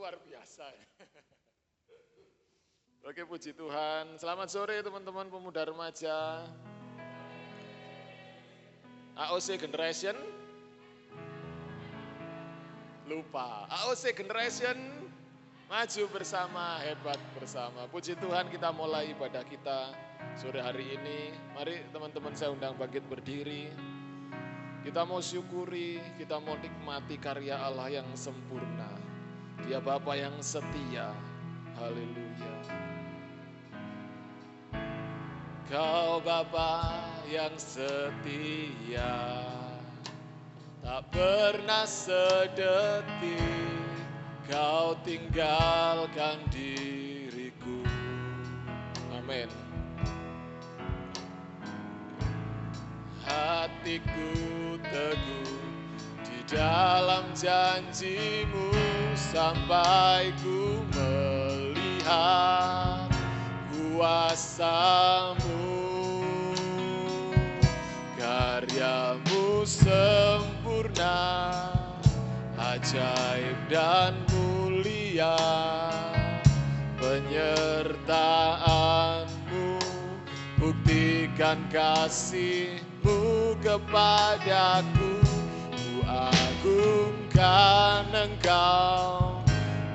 luar biasa. Oke, puji Tuhan. Selamat sore teman-teman pemuda remaja. AOC Generation. Lupa. AOC Generation. Maju bersama, hebat bersama. Puji Tuhan, kita mulai ibadah kita sore hari ini. Mari teman-teman saya undang bangkit berdiri. Kita mau syukuri, kita mau nikmati karya Allah yang sempurna. Dia Bapa yang setia. Haleluya. Kau Bapa yang setia, tak pernah sedetik Kau tinggalkan diriku. Amin. Hatiku teguh di dalam janjimu sampai ku melihat kuasamu. Karyamu sempurna, ajaib dan mulia, penyertaanmu buktikan kasih-Mu kepadaku. Ku agungkan Engkau,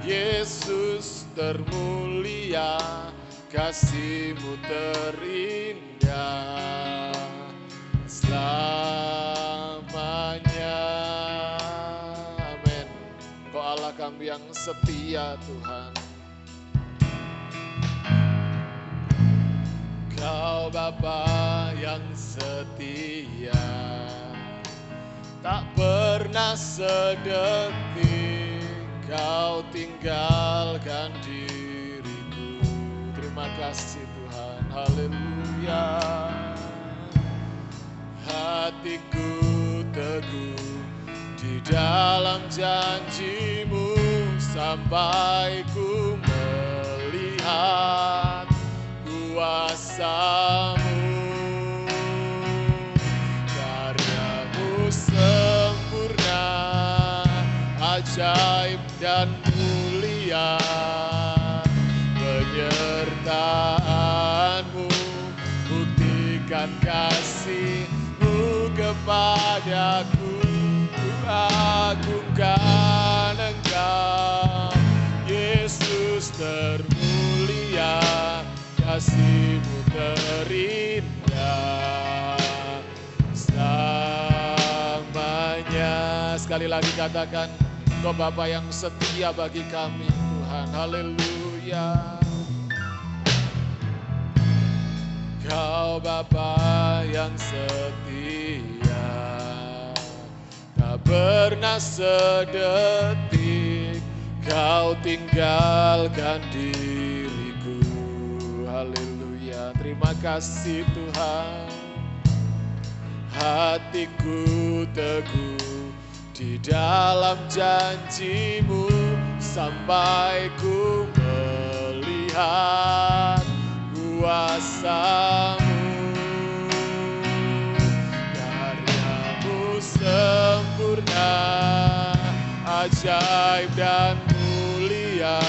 Yesus termulia, kasih-Mu terindah selamanya. Amin. Kau Allah kami yang setia Tuhan. Kau Bapa yang setia, tak pernah sedetik Kau tinggalkan diriku. Terima kasih Tuhan, haleluya. Hatiku teguh di dalam janji-Mu sampai ku melihat kuasa-Mu. Karya-Mu sempurna, ajaib dan mulia, penyertaan-Mu buktikan kasih-Mu kepadaku. Ku agungkan Engkau, Yesus termulia, kasih-Mu terindah selamanya. Sekali lagi katakan, Kau Bapa yang setia bagi kami Tuhan, haleluya. Kau Bapa yang setia, tak pernah sedetik Kau tinggalkan diriku. Haleluya, terima kasih Tuhan. Hatiku teguh di dalam janji-Mu sampai ku melihat kuasa-Mu. Karya-Mu sempurna, ajaib dan mulia,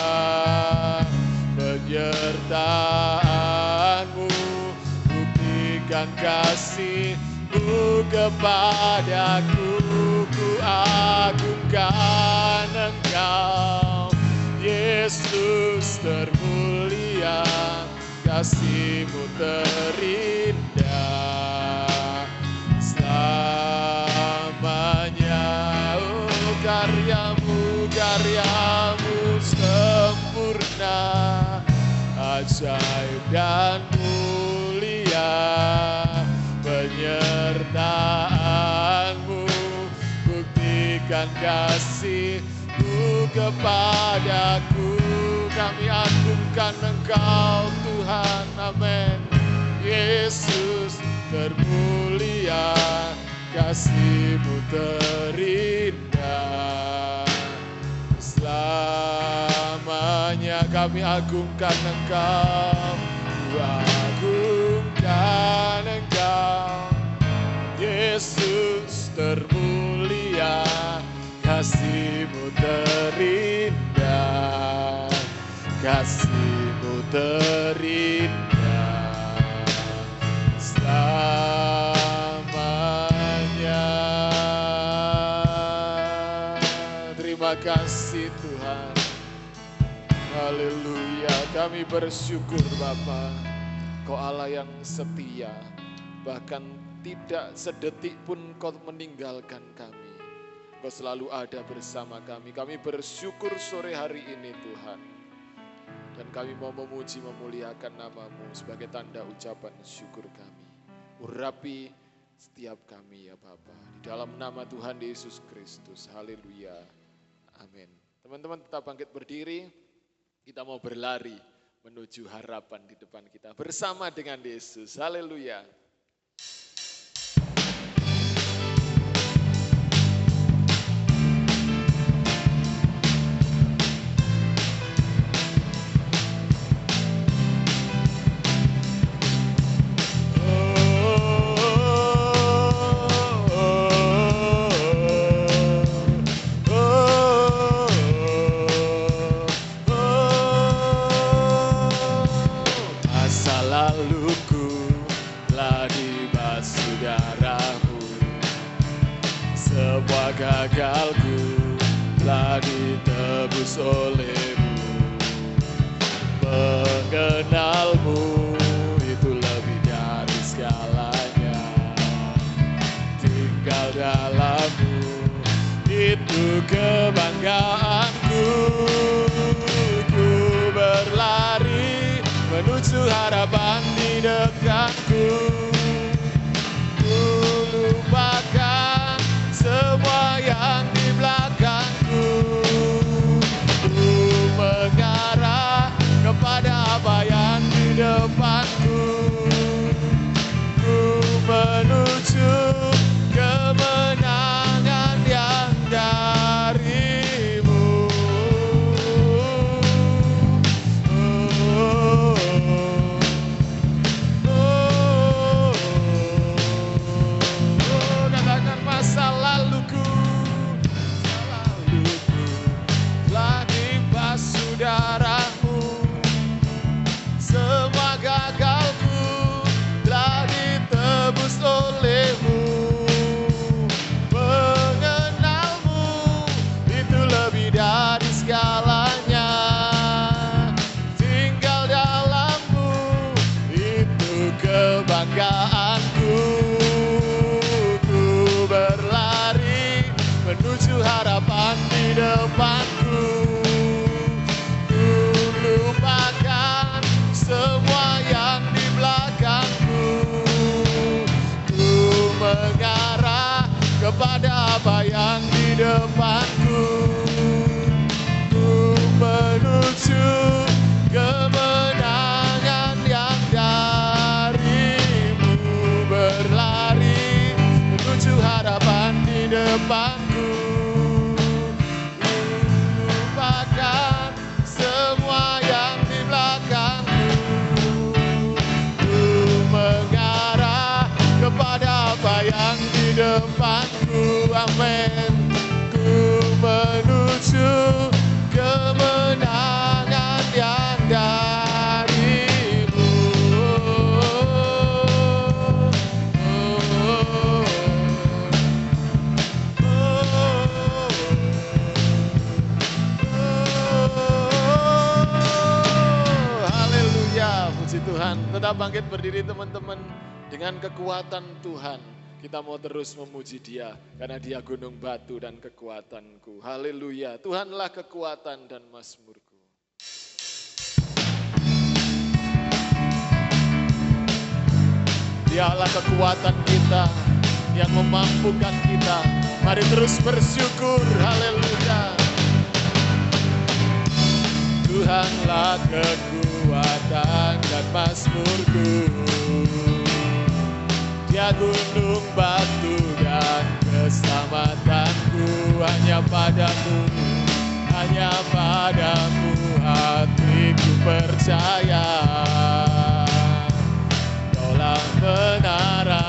penyertaan-Mu buktikan kasih-Mu kepadaku. Ku agungkan Engkau, Yesus termulia, kasih-Mu terindah selamanya. Oh, karya-Mu sempurna, ajaib dan mulia, penyertaan-Mu buktikan kasih-Mu kepadaku. Kami agungkan Engkau Tuhan, amin. Yesus termulia, kasih-Mu terindah selamanya. Kami agungkan Engkau, ku agungkan Engkau, Yesus termulia, kasih-Mu terindah indah selamanya. Terima kasih Tuhan. Haleluya, kami bersyukur Bapa, Kau Allah yang setia, bahkan tidak sedetik pun Kau meninggalkan kami. Kau selalu ada bersama kami. Kami bersyukur sore hari ini Tuhan. Dan kami mau memuji memuliakan nama-Mu sebagai tanda ucapan syukur kami. Urapi setiap kami ya Bapa. Di dalam nama Tuhan Yesus Kristus. Haleluya. Amin. Teman-teman tetap bangkit berdiri. Kita mau berlari menuju harapan di depan kita bersama dengan Yesus. Haleluya. Semua gagalku telah ditebus oleh-Mu. Mengenal-Mu itu lebih dari segalanya. Tinggal dalam-Mu itu kebanggaanku. Ku berlari menuju harapan di dekatku. Ku lupakan semua yang di belakangku. Ku mengarah kepada apa yang di depanku. Ku menuju kemenangan yang dari-Mu. Katakan masa laluku telah dibasuh darah-Mu. Semua gagalku telah ditebus oleh-Mu. Mengenal-Mu itu lebih dari segalanya. Tinggal dalam-Mu itu kebanggaanku. Ku berlari menuju harapan di depanku. Ku lupakan semua yang di belakangku. Ku mengarah kepada apa yang di depanku. Ku menuju kemenangan yang dari-Mu. Berlari menuju harapan di depanku. Ku lupakan semua yang di belakangku. Ku mengarah kepada apa yang di depanku. Amin. Ku menuju kemenangan yang dari-Mu. Haleluya, puji Tuhan. Tetap bangkit berdiri teman-teman. Dengan kekuatan Tuhan kita mau terus memuji Dia, karena Dia gunung batu dan kekuatanku. Haleluya, Tuhanlah kekuatan dan mazmurku. Dialah kekuatan kita yang memampukan kita. Mari terus bersyukur. Haleluya. Tuhanlah kekuatan dan mazmurku. Dia gunung batu dan keselamatanku. Hanya padamu, hanya padamu hatiku percaya. Kaulah menara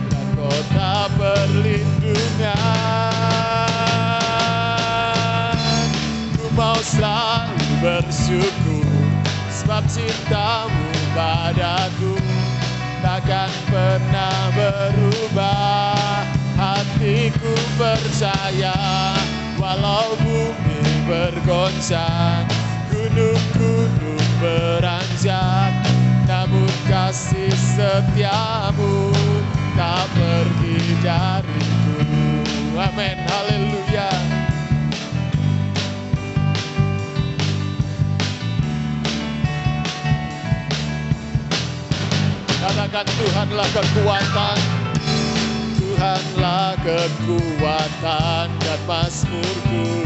dan kota perlindungan. Ku mau selalu bersyukur sebab cintamu padaku takkan pernah berubah. Hatiku percaya walau bumi bergoncang, gunung-gunung beranjak, namun kasih setiamu tak pergi dariku. Amin, haleluya. Katakan Tuhanlah kekuatan, Tuhanlah kekuatan dan mazmurku.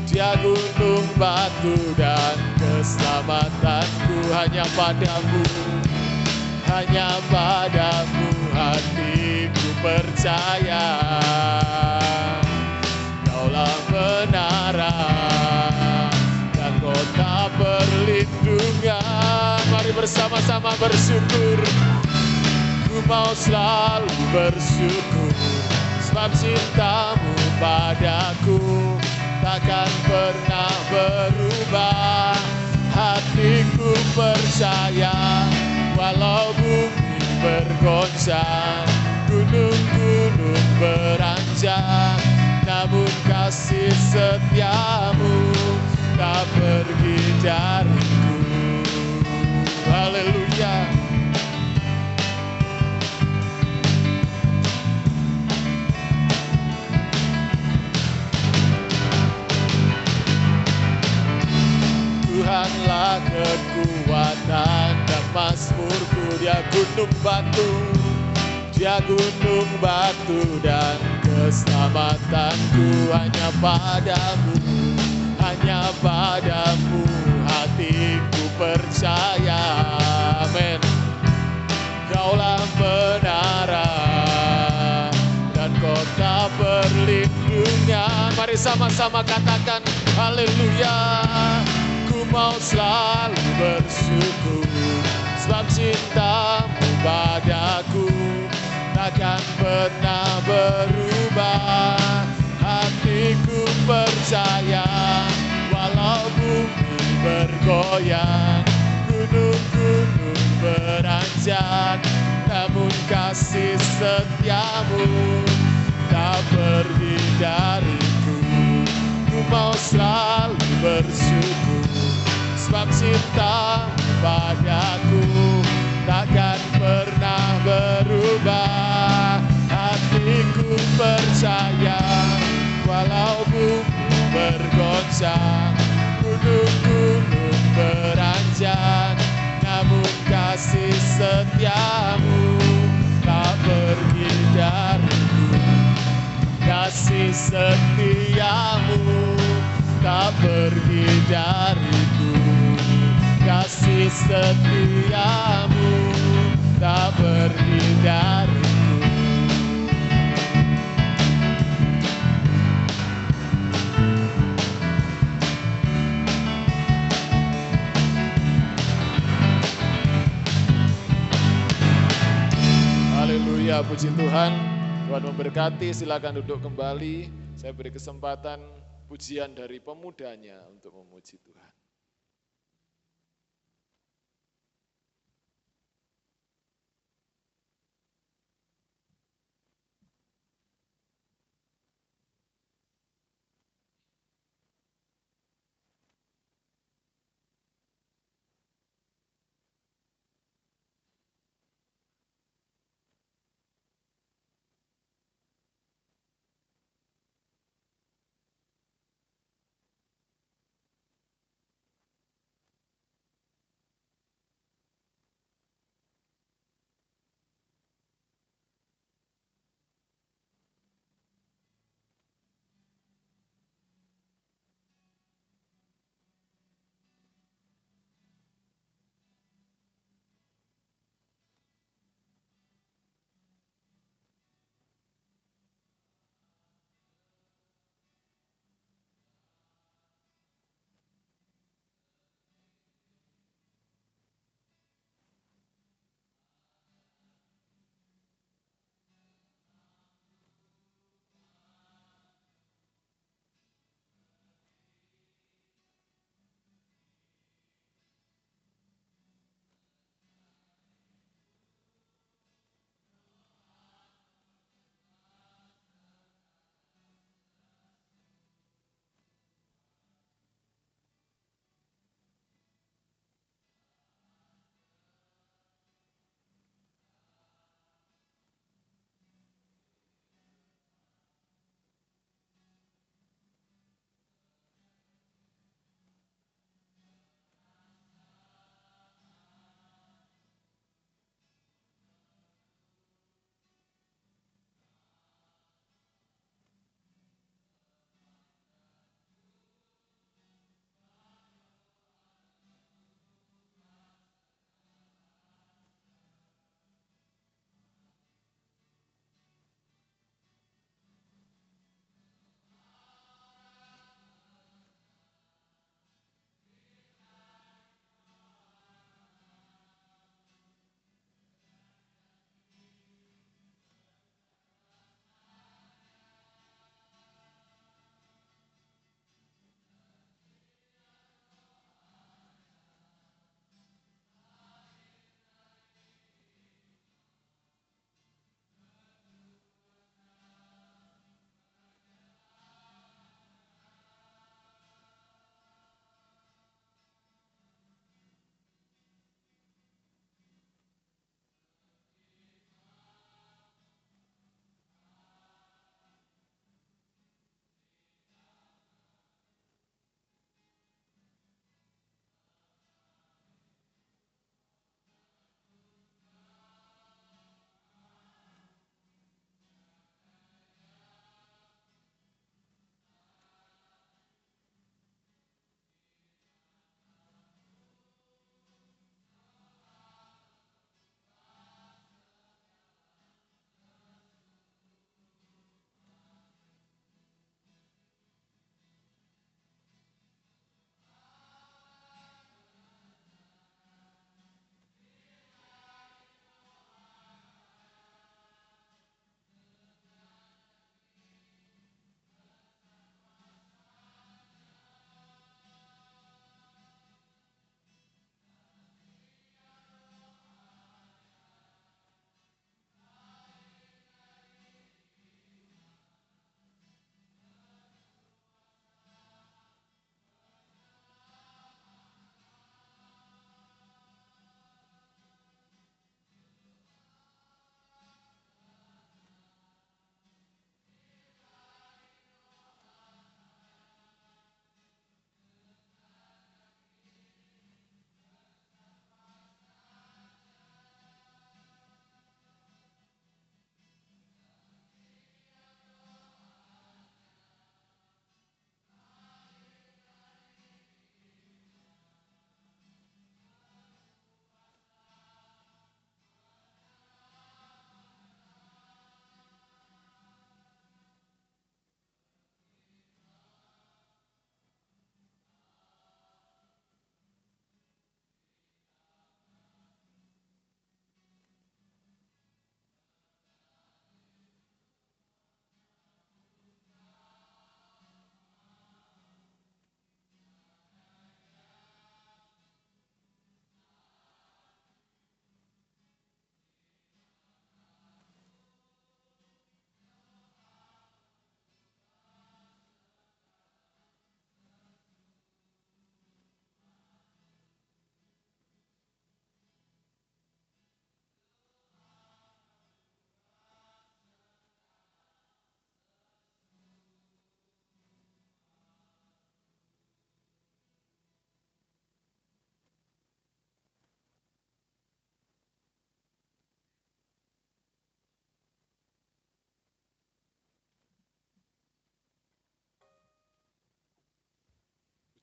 Dia gunung, batu dan keselamatanku. Hanya padamu hatiku percaya. Kaulah menara dan kota perlindungan. Mari bersama-sama bersyukur. Ku mau selalu bersyukur, sebab cintamu padaku takkan pernah berubah. Hatiku percaya walau bumi bergoncang, gunung-gunung beranjak, namun kasih setiamu tak pergi dariku. Haleluya. Tuhanlah kekuatan dan mazmurku. Dia gunung batu dan keselamatanku. Hanya padamu hatiku percaya. Amin. Kaulah menara dan kota perlindungan. Mari sama-sama katakan haleluya. Ku mau selalu bersyukur, sebab cintamu padaku takkan pernah berubah. Hatiku percaya walau bumi bergoyang, gunung-gunung beranjak, namun kasih setiamu tak pergi dariku. Ku mau selalu bersyukur, sebab cintamu padaku takkan pernah berubah. Hatiku percaya walau bumi bergoncang, gunung-gunung beranjak, namun kasih setiamu tak pergi dariku. Kasih setiamu tak pergi dariku. Kasih setiamu tak pergi dariku. Haleluya, puji Tuhan. Tuhan memberkati, silakan duduk kembali. Saya beri kesempatan pujian dari pemudanya untuk memuji Tuhan.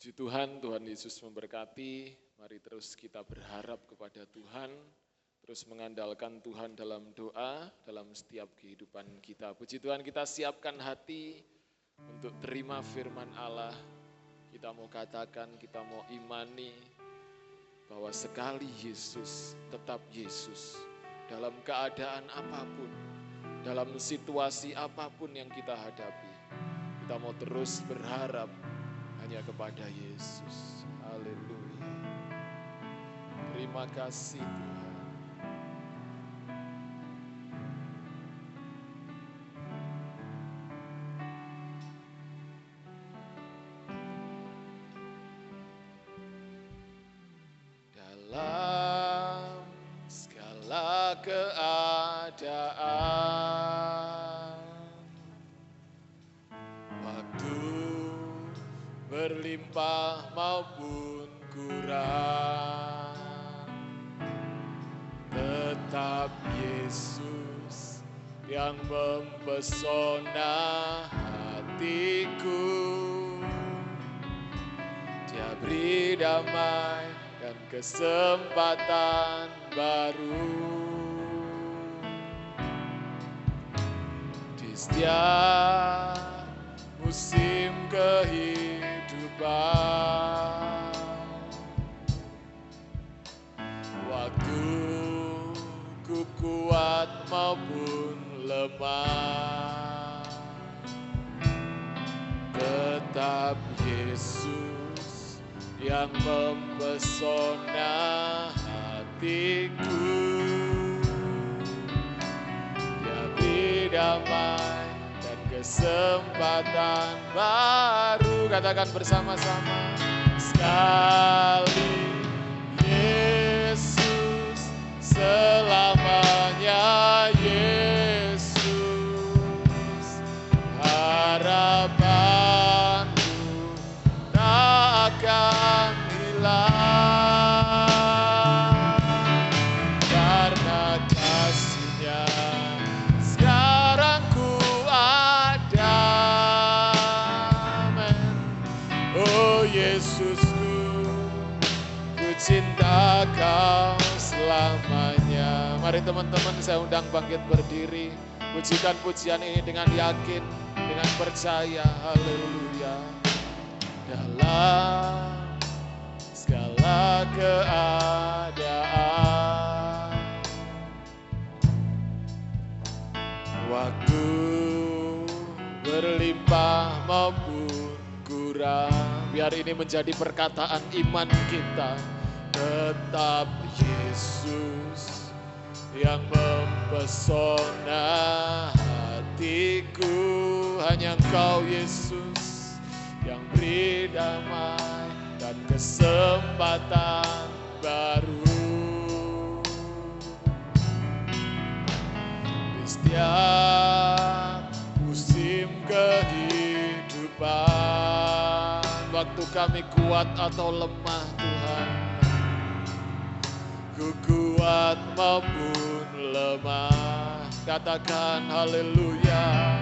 Puji Tuhan, Tuhan Yesus memberkati. Mari terus kita berharap kepada Tuhan, terus mengandalkan Tuhan dalam doa, dalam setiap kehidupan kita. Puji Tuhan, kita siapkan hati untuk terima firman Allah. Kita mau katakan, kita mau imani bahwa sekali Yesus, tetap Yesus. Dalam keadaan apapun, dalam situasi apapun yang kita hadapi, kita mau terus berharap hanya kepada Yesus. Haleluya. Terima kasih Tuhan. Dalam segala keadaan, waktu berlimpah maupun kurang, tetap Yesus yang mempesona hatiku. Dia beri damai dan kesempatan baru di setiap musim kehidupan. Waktu ku kuat maupun lemah, tetap Yesus yang mempesona hatiku. Dia beri damai dan kesempatan baru. Katakan bersama-sama. Sekali Yesus, selamanya Yesus. Harapanku tak akan hilang, karena kasih-Nya sekarang ku ada. Amen. Oh Yesusku, ku cinta Kau selamanya. Mari teman-teman, saya undang bangkit berdiri. Pujikan pujian ini dengan yakin, dengan percaya. Haleluya. Dalam segala keadaan, waktu berlimpah maupun kurang, biar ini menjadi perkataan iman kita. Tetap Yesus yang mempesona hatiku. Hanya Engkau Yesus yang beri damai dan kesempatan baru di setiap musim kehidupan. Waktu kami kuat atau lemah Tuhan, ku kuat maupun lemah, katakan haleluya.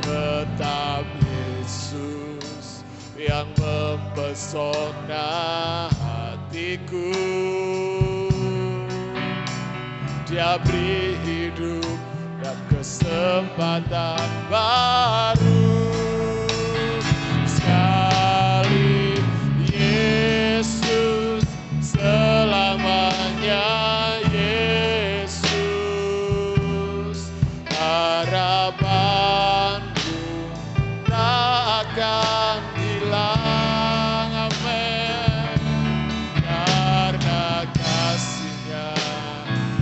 Tetap Yesus yang mempesona hatiku. Dia beri hidup dan kesempatan baru. Sekali Yesus, selamanya Yesus. Harapanku tak akan hilang. Amin. Karena kasih-Nya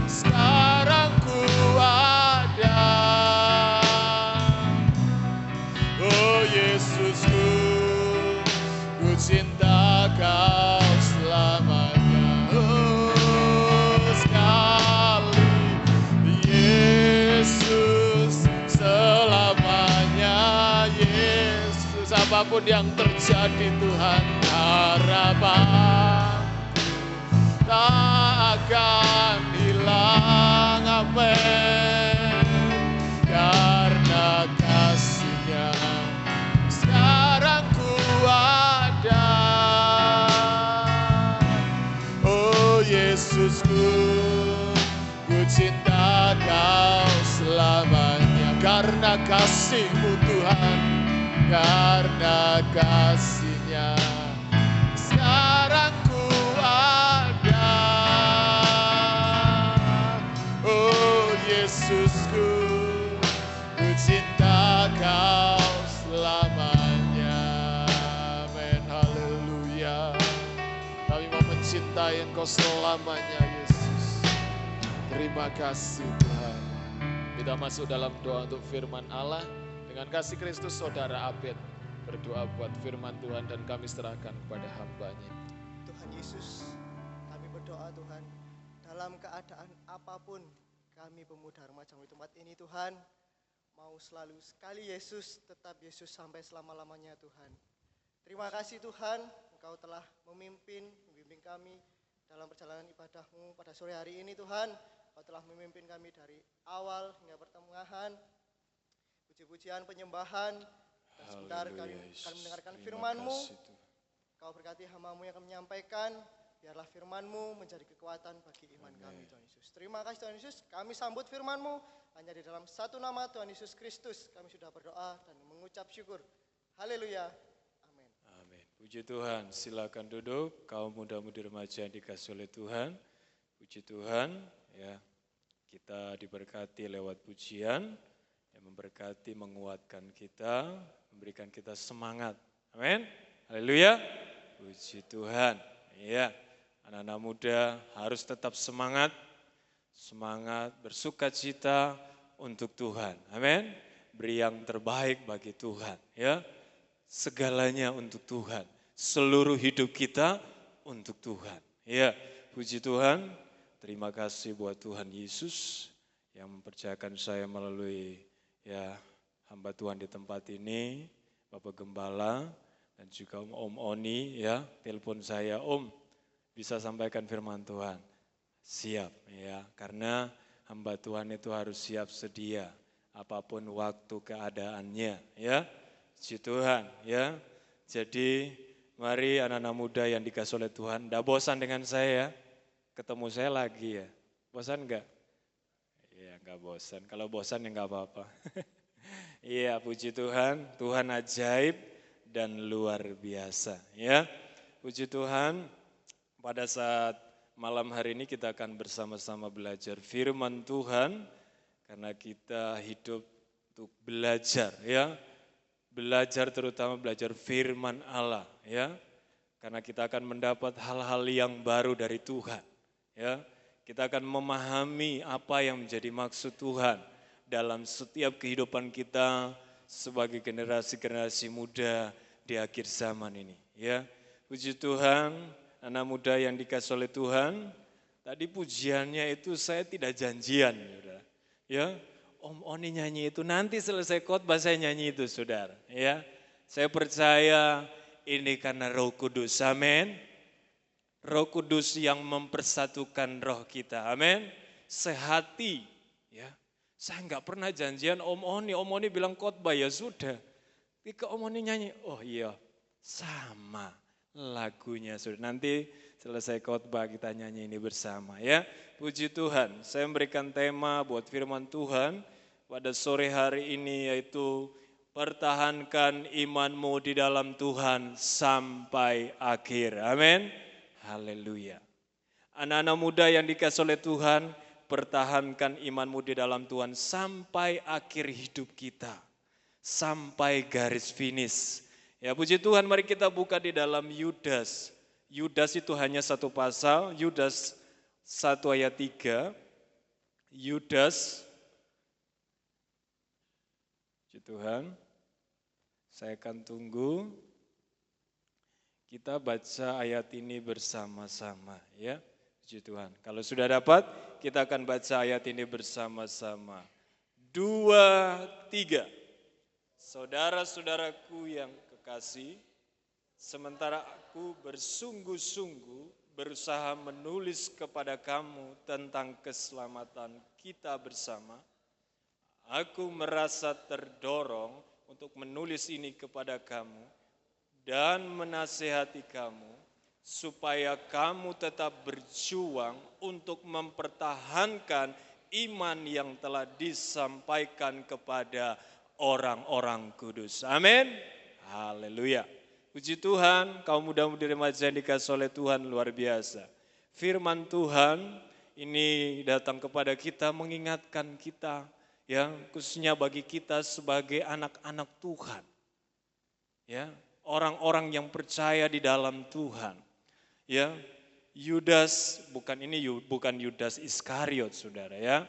sekarang ku ada. Oh Yesusku, ku cinta Kau selamanya. Oh sekali Yesus, selamanya Yesus. Apapun yang terjadi Tuhan, harapanku tak akan hilang. Amin. Karena kasih-Nya sekarang ku ada. Yesusku, ku cinta Kau selamanya. Karena kasih-Mu Tuhan, karena kasih-Nya, sekarang ku ada. Oh Yesusku, ku cinta Kau selamanya. Amin, haleluya. Kami mau mencintai Engkau selamanya, Yesus. Terima kasih Tuhan. Kita masuk dalam doa untuk firman Allah. Dengan kasih Kristus, Saudara Abed berdoa buat firman Tuhan dan kami serahkan kepada hamba-Nya. Tuhan Yesus, kami berdoa Tuhan, dalam keadaan apapun kami pemuda remaja di tempat ini Tuhan, mau selalu sekali Yesus, tetap Yesus sampai selama-lamanya Tuhan. Terima kasih Tuhan, Engkau telah membimbing kami dalam perjalanan ibadah-Mu pada sore hari ini Tuhan. Engkau telah memimpin kami dari awal hingga pertengahan, puji-pujian, penyembahan, dan sebentar kami akan mendengarkan firman-Mu. Kau berkati hamba-Mu yang akan menyampaikan, biarlah firman-Mu menjadi kekuatan bagi iman kami Tuhan Yesus. Terima kasih Tuhan Yesus, kami sambut firman-Mu, hanya di dalam satu nama Tuhan Yesus Kristus kami sudah berdoa dan mengucap syukur. Haleluya, amin. Amin. Puji Tuhan, silakan duduk, kaum muda-mudi remaja yang dikasihi oleh Tuhan. Puji Tuhan, ya kita diberkati lewat pujian, yang memberkati, menguatkan kita, memberikan kita semangat. Amin. Haleluya. Puji Tuhan. Ya, anak-anak muda harus tetap semangat bersukacita untuk Tuhan. Amin. Beri yang terbaik bagi Tuhan. Ya, segalanya untuk Tuhan. Seluruh hidup kita untuk Tuhan. Ya, puji Tuhan. Terima kasih buat Tuhan Yesus yang mempercayakan saya melalui ya hamba Tuhan di tempat ini, Bapak Gembala dan juga Om Oni ya, telepon saya, Om bisa sampaikan firman Tuhan. Siap ya, karena hamba Tuhan itu harus siap sedia apapun waktu keadaannya ya. Puji Tuhan ya. Jadi mari anak-anak muda yang dikasihi oleh Tuhan, tidak bosan dengan saya, ketemu saya lagi ya. Bosan enggak? Iya, enggak bosan. Kalau bosan ya enggak apa-apa. Iya, puji Tuhan, Tuhan ajaib dan luar biasa ya. Puji Tuhan, pada saat malam hari ini kita akan bersama-sama belajar firman Tuhan, karena kita hidup untuk belajar ya. Belajar terutama belajar firman Allah ya. Karena kita akan mendapat hal-hal yang baru dari Tuhan ya. Kita akan memahami apa yang menjadi maksud Tuhan dalam setiap kehidupan kita sebagai generasi-generasi muda di akhir zaman ini ya. Puji Tuhan, anak muda yang dikasihi oleh Tuhan, tadi pujiannya itu saya tidak janjian ya. Om Oni nyanyi itu, nanti selesai khotbah saya nyanyi itu saudara ya. Saya percaya ini karena Roh Kudus, amin. Roh Kudus yang mempersatukan roh kita, amin. Sehati ya. Saya enggak pernah janjian Om Oni bilang khotbah ya sudah. Ketika Om Oni nyanyi, oh iya sama lagunya sudah. Nanti selesai khotbah kita nyanyi ini bersama ya. Puji Tuhan, saya memberikan tema buat firman Tuhan pada sore hari ini yaitu pertahankan imanmu di dalam Tuhan sampai akhir. Amin. Haleluya. Anak-anak muda yang dikasihi oleh Tuhan, pertahankan imanmu di dalam Tuhan sampai akhir hidup kita. Sampai garis finish. Ya puji Tuhan, mari kita buka di dalam Yudas. Yudas itu hanya satu pasal, Yudas 1 ayat 3. Yudas. Puji Tuhan. Saya akan tunggu. Kita baca ayat ini bersama-sama ya. Puji Tuhan. Kalau sudah dapat, kita akan baca ayat ini bersama-sama. 2, 3. Saudara-saudaraku yang kekasih, sementara aku bersungguh-sungguh berusaha menulis kepada kamu tentang keselamatan kita bersama, aku merasa terdorong untuk menulis ini kepada kamu dan menasihati kamu supaya kamu tetap berjuang untuk mempertahankan iman yang telah disampaikan kepada orang-orang kudus. Amin. Haleluya. Puji Tuhan, kaum muda-mudi remaja yang dikasihi oleh Tuhan, luar biasa. Firman Tuhan ini datang kepada kita mengingatkan kita, ya, khususnya bagi kita sebagai anak-anak Tuhan. Ya, orang-orang yang percaya di dalam Tuhan. Ya, Yudas, bukan Yudas Iskariot, Saudara, ya.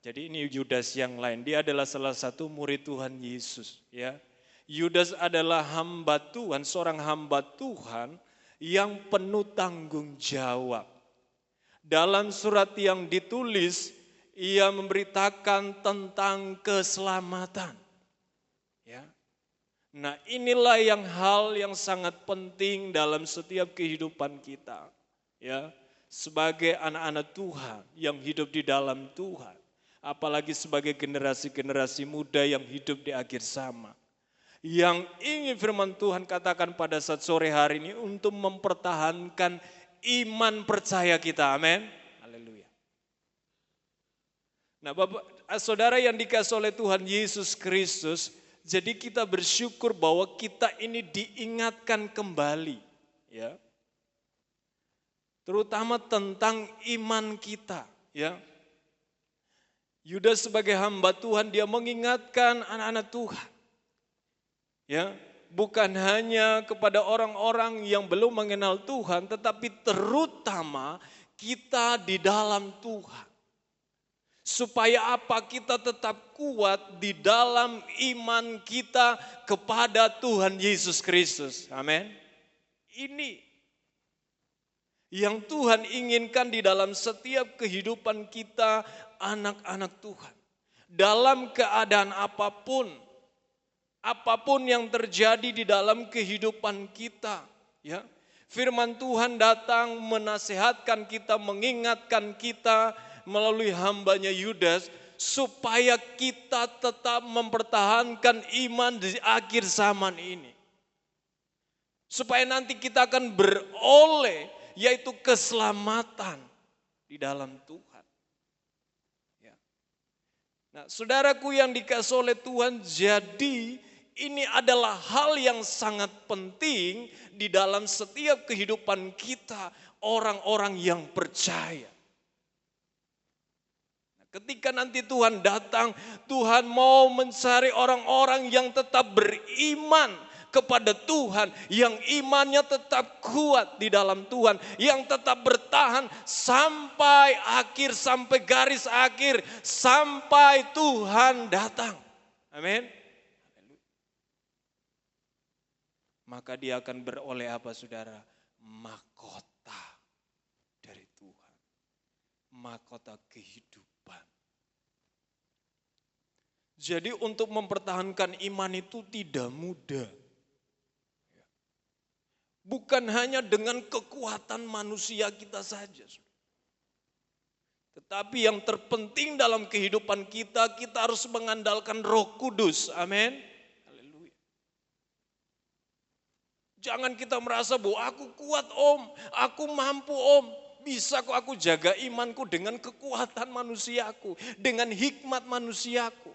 Jadi ini Yudas yang lain, dia adalah salah satu murid Tuhan Yesus, ya. Yudas adalah hamba Tuhan, seorang hamba Tuhan yang penuh tanggung jawab. Dalam surat yang ditulis, ia memberitakan tentang keselamatan. Ya. Nah, inilah hal yang sangat penting dalam setiap kehidupan kita. Ya, sebagai anak-anak Tuhan yang hidup di dalam Tuhan. Apalagi sebagai generasi-generasi muda yang hidup di akhir zaman. Yang ingin firman Tuhan katakan pada saat sore hari ini untuk mempertahankan iman percaya kita. Amin. Haleluya. Nah, Bapak, Saudara yang dikasihi oleh Tuhan Yesus Kristus, jadi kita bersyukur bahwa kita ini diingatkan kembali, ya. Terutama tentang iman kita, ya. Yudas sebagai hamba Tuhan, dia mengingatkan anak-anak Tuhan. Ya, bukan hanya kepada orang-orang yang belum mengenal Tuhan, tetapi terutama kita di dalam Tuhan. Supaya apa? Kita tetap kuat di dalam iman kita kepada Tuhan Yesus Kristus. Amin. Ini yang Tuhan inginkan di dalam setiap kehidupan kita, anak-anak Tuhan. Dalam keadaan apapun yang terjadi di dalam kehidupan kita, ya. Firman Tuhan datang menasehatkan kita, mengingatkan kita melalui hambanya Yudas supaya kita tetap mempertahankan iman di akhir zaman ini. Supaya nanti kita akan beroleh yaitu keselamatan di dalam Tuhan. Ya. Nah, saudaraku yang dikasihi oleh Tuhan, jadi ini adalah hal yang sangat penting di dalam setiap kehidupan kita, orang-orang yang percaya. Ketika nanti Tuhan datang, Tuhan mau mencari orang-orang yang tetap beriman kepada Tuhan, yang imannya tetap kuat di dalam Tuhan, yang tetap bertahan sampai akhir, sampai garis akhir, sampai Tuhan datang. Amin. Maka dia akan beroleh apa, saudara? Mahkota dari Tuhan. Mahkota kehidupan. Jadi untuk mempertahankan iman itu tidak mudah. Bukan hanya dengan kekuatan manusia kita saja. Tetapi yang terpenting dalam kehidupan kita, kita harus mengandalkan Roh Kudus. Amin. Jangan kita merasa bahwa aku kuat om, aku mampu om. Bisa kok aku jaga imanku dengan kekuatan manusiaku, dengan hikmat manusiaku.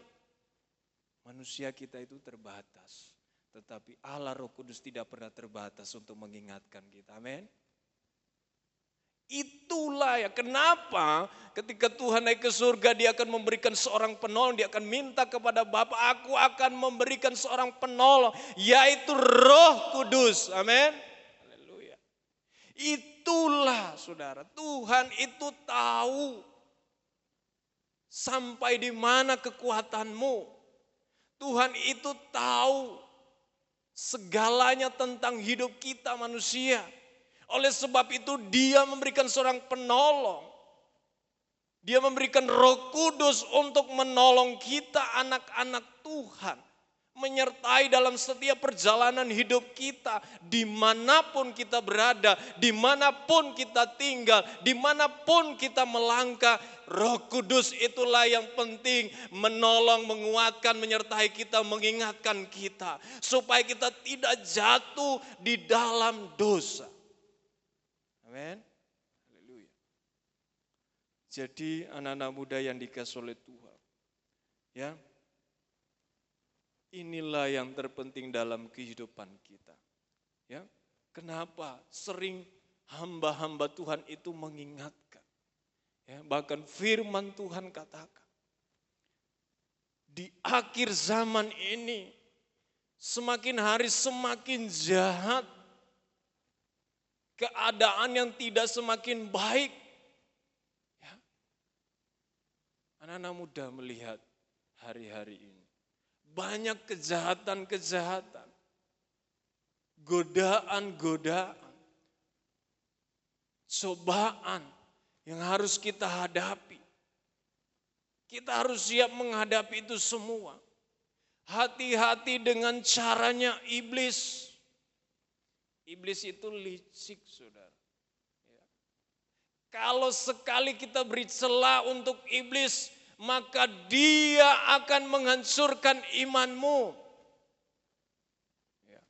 Manusia kita itu terbatas. Tetapi Allah Roh Kudus tidak pernah terbatas untuk mengingatkan kita. Amin. Itulah ya kenapa ketika Tuhan naik ke surga dia akan memberikan seorang penolong. Dia akan minta kepada Bapa, aku akan memberikan seorang penolong yaitu Roh Kudus. Amin. Haleluya. Itulah saudara, Tuhan itu tahu sampai di mana kekuatanmu. Tuhan itu tahu segalanya tentang hidup kita manusia. Oleh sebab itu dia memberikan seorang penolong. Dia memberikan Roh Kudus untuk menolong kita anak-anak Tuhan. Menyertai dalam setiap perjalanan hidup kita. Dimanapun kita berada, dimanapun kita tinggal, dimanapun kita melangkah. Roh Kudus itulah yang penting menolong, menguatkan, menyertai kita, mengingatkan kita. Supaya kita tidak jatuh di dalam dosa. Amin. Haleluya. Jadi anak-anak muda yang dikasih oleh Tuhan, ya, inilah yang terpenting dalam kehidupan kita. Ya, kenapa sering hamba-hamba Tuhan itu mengingatkan, ya, bahkan firman Tuhan katakan, di akhir zaman ini semakin hari semakin jahat, keadaan yang tidak semakin baik. Ya. Anak-anak muda melihat hari-hari ini banyak kejahatan-kejahatan, godaan-godaan, cobaan yang harus kita hadapi. Kita harus siap menghadapi itu semua. Hati-hati dengan caranya iblis. Iblis itu licik, saudara. Ya. Kalau sekali kita beri celah untuk iblis, maka dia akan menghancurkan imanmu. Ya.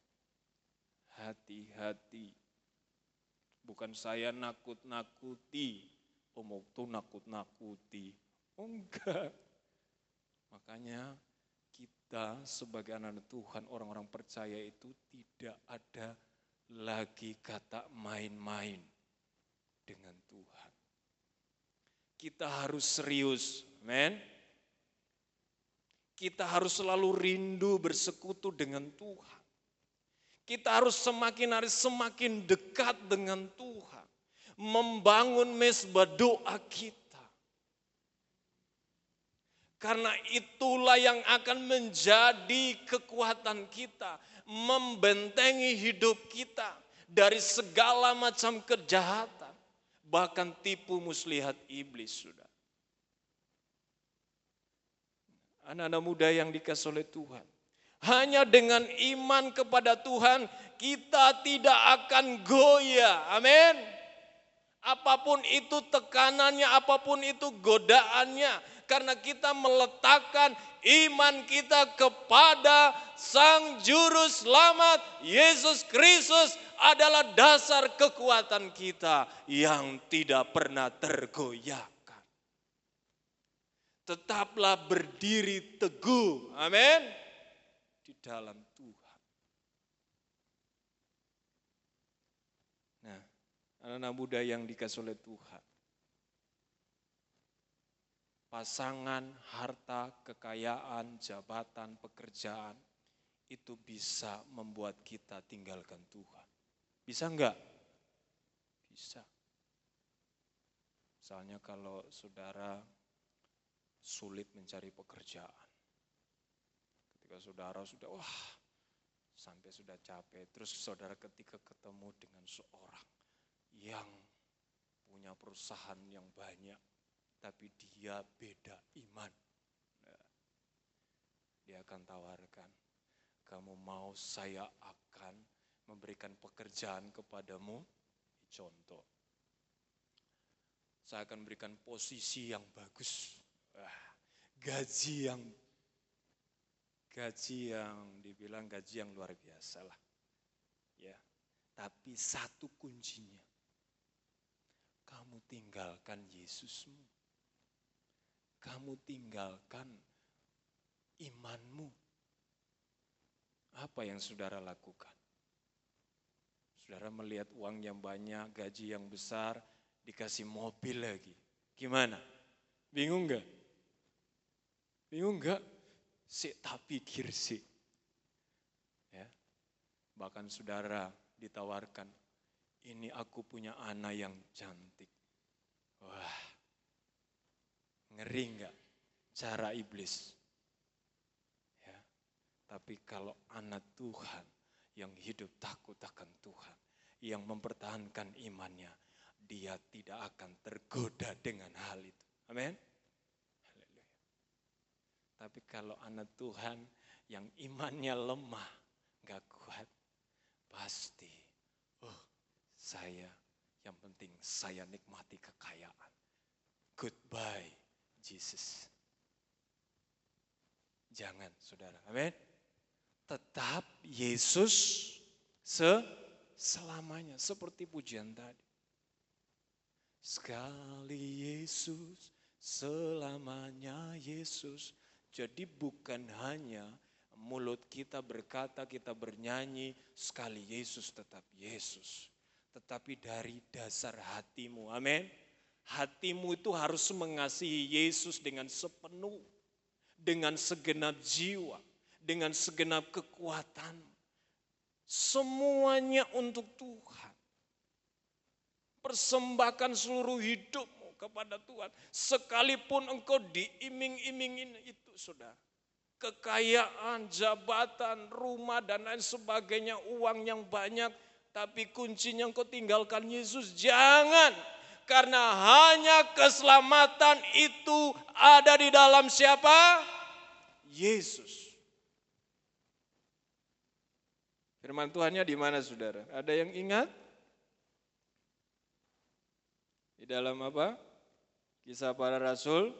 Hati-hati. Bukan saya nakut-nakuti. Omong tuh nakut-nakuti. Oh enggak. Makanya kita sebagai anak Tuhan, orang-orang percaya itu tidak ada lagi kata main-main dengan Tuhan. Kita harus serius, amen. Kita harus selalu rindu bersekutu dengan Tuhan. Kita harus semakin hari semakin dekat dengan Tuhan. Membangun mezbah doa kita. Karena itulah yang akan menjadi kekuatan kita. Membentengi hidup kita dari segala macam kejahatan. Bahkan tipu muslihat iblis, sudah. Anak-anak muda yang dikasih oleh Tuhan. Hanya dengan iman kepada Tuhan kita tidak akan goyah. Amin. Apapun itu tekanannya, apapun itu godaannya. Karena kita meletakkan iman kita kepada Sang Juru Selamat, Yesus Kristus adalah dasar kekuatan kita yang tidak pernah tergoyahkan. Tetaplah berdiri teguh, amin, di dalam Tuhan. Nah, anak-anak muda yang dikasih oleh Tuhan. Pasangan, harta, kekayaan, jabatan, pekerjaan, itu bisa membuat kita tinggalkan Tuhan. Bisa enggak? Bisa. Misalnya kalau saudara sulit mencari pekerjaan. Ketika saudara sudah, sampai sudah capek. Terus saudara ketika ketemu dengan seorang yang punya perusahaan yang banyak. Tapi dia beda iman. Nah, dia akan tawarkan, kamu mau saya akan memberikan pekerjaan kepadamu? Contoh, saya akan berikan posisi yang bagus. Gaji yang dibilang gaji yang luar biasa lah. Ya, tapi satu kuncinya, kamu tinggalkan Yesusmu. Kamu tinggalkan imanmu. Apa yang saudara lakukan? Saudara melihat uang yang banyak, gaji yang besar, dikasih mobil lagi. Gimana? Bingung enggak? Bingung enggak? Tak pikir sih. Ya. Bahkan saudara ditawarkan, ini aku punya anak yang cantik. Wah, ngeri enggak cara iblis? Ya. Tapi kalau anak Tuhan yang hidup takut akan Tuhan, yang mempertahankan imannya, dia tidak akan tergoda dengan hal itu. Amin. Haleluya. Tapi kalau anak Tuhan yang imannya lemah, enggak kuat, pasti, yang penting saya nikmati kekayaan. Goodbye, Jesus. Jangan, saudara. Amin. Tetap Yesus selamanya. Seperti pujian tadi. Sekali Yesus, selamanya Yesus. Jadi bukan hanya mulut kita berkata, kita bernyanyi, sekali Yesus tetap Yesus. Tetapi dari dasar hatimu, amin. Hatimu itu harus mengasihi Yesus dengan sepenuh, dengan segenap jiwa, dengan segenap kekuatan. Semuanya untuk Tuhan. Persembahkan seluruh hidupmu kepada Tuhan. Sekalipun engkau diiming-imingin itu, saudara. Kekayaan, jabatan, rumah, dan lain sebagainya, uang yang banyak. Tapi kuncinya engkau tinggalkan Yesus, jangan. Karena hanya keselamatan itu ada di dalam siapa? Yesus. Firman Tuhannya di mana, saudara? Ada yang ingat? Di dalam apa? Kisah Para Rasul.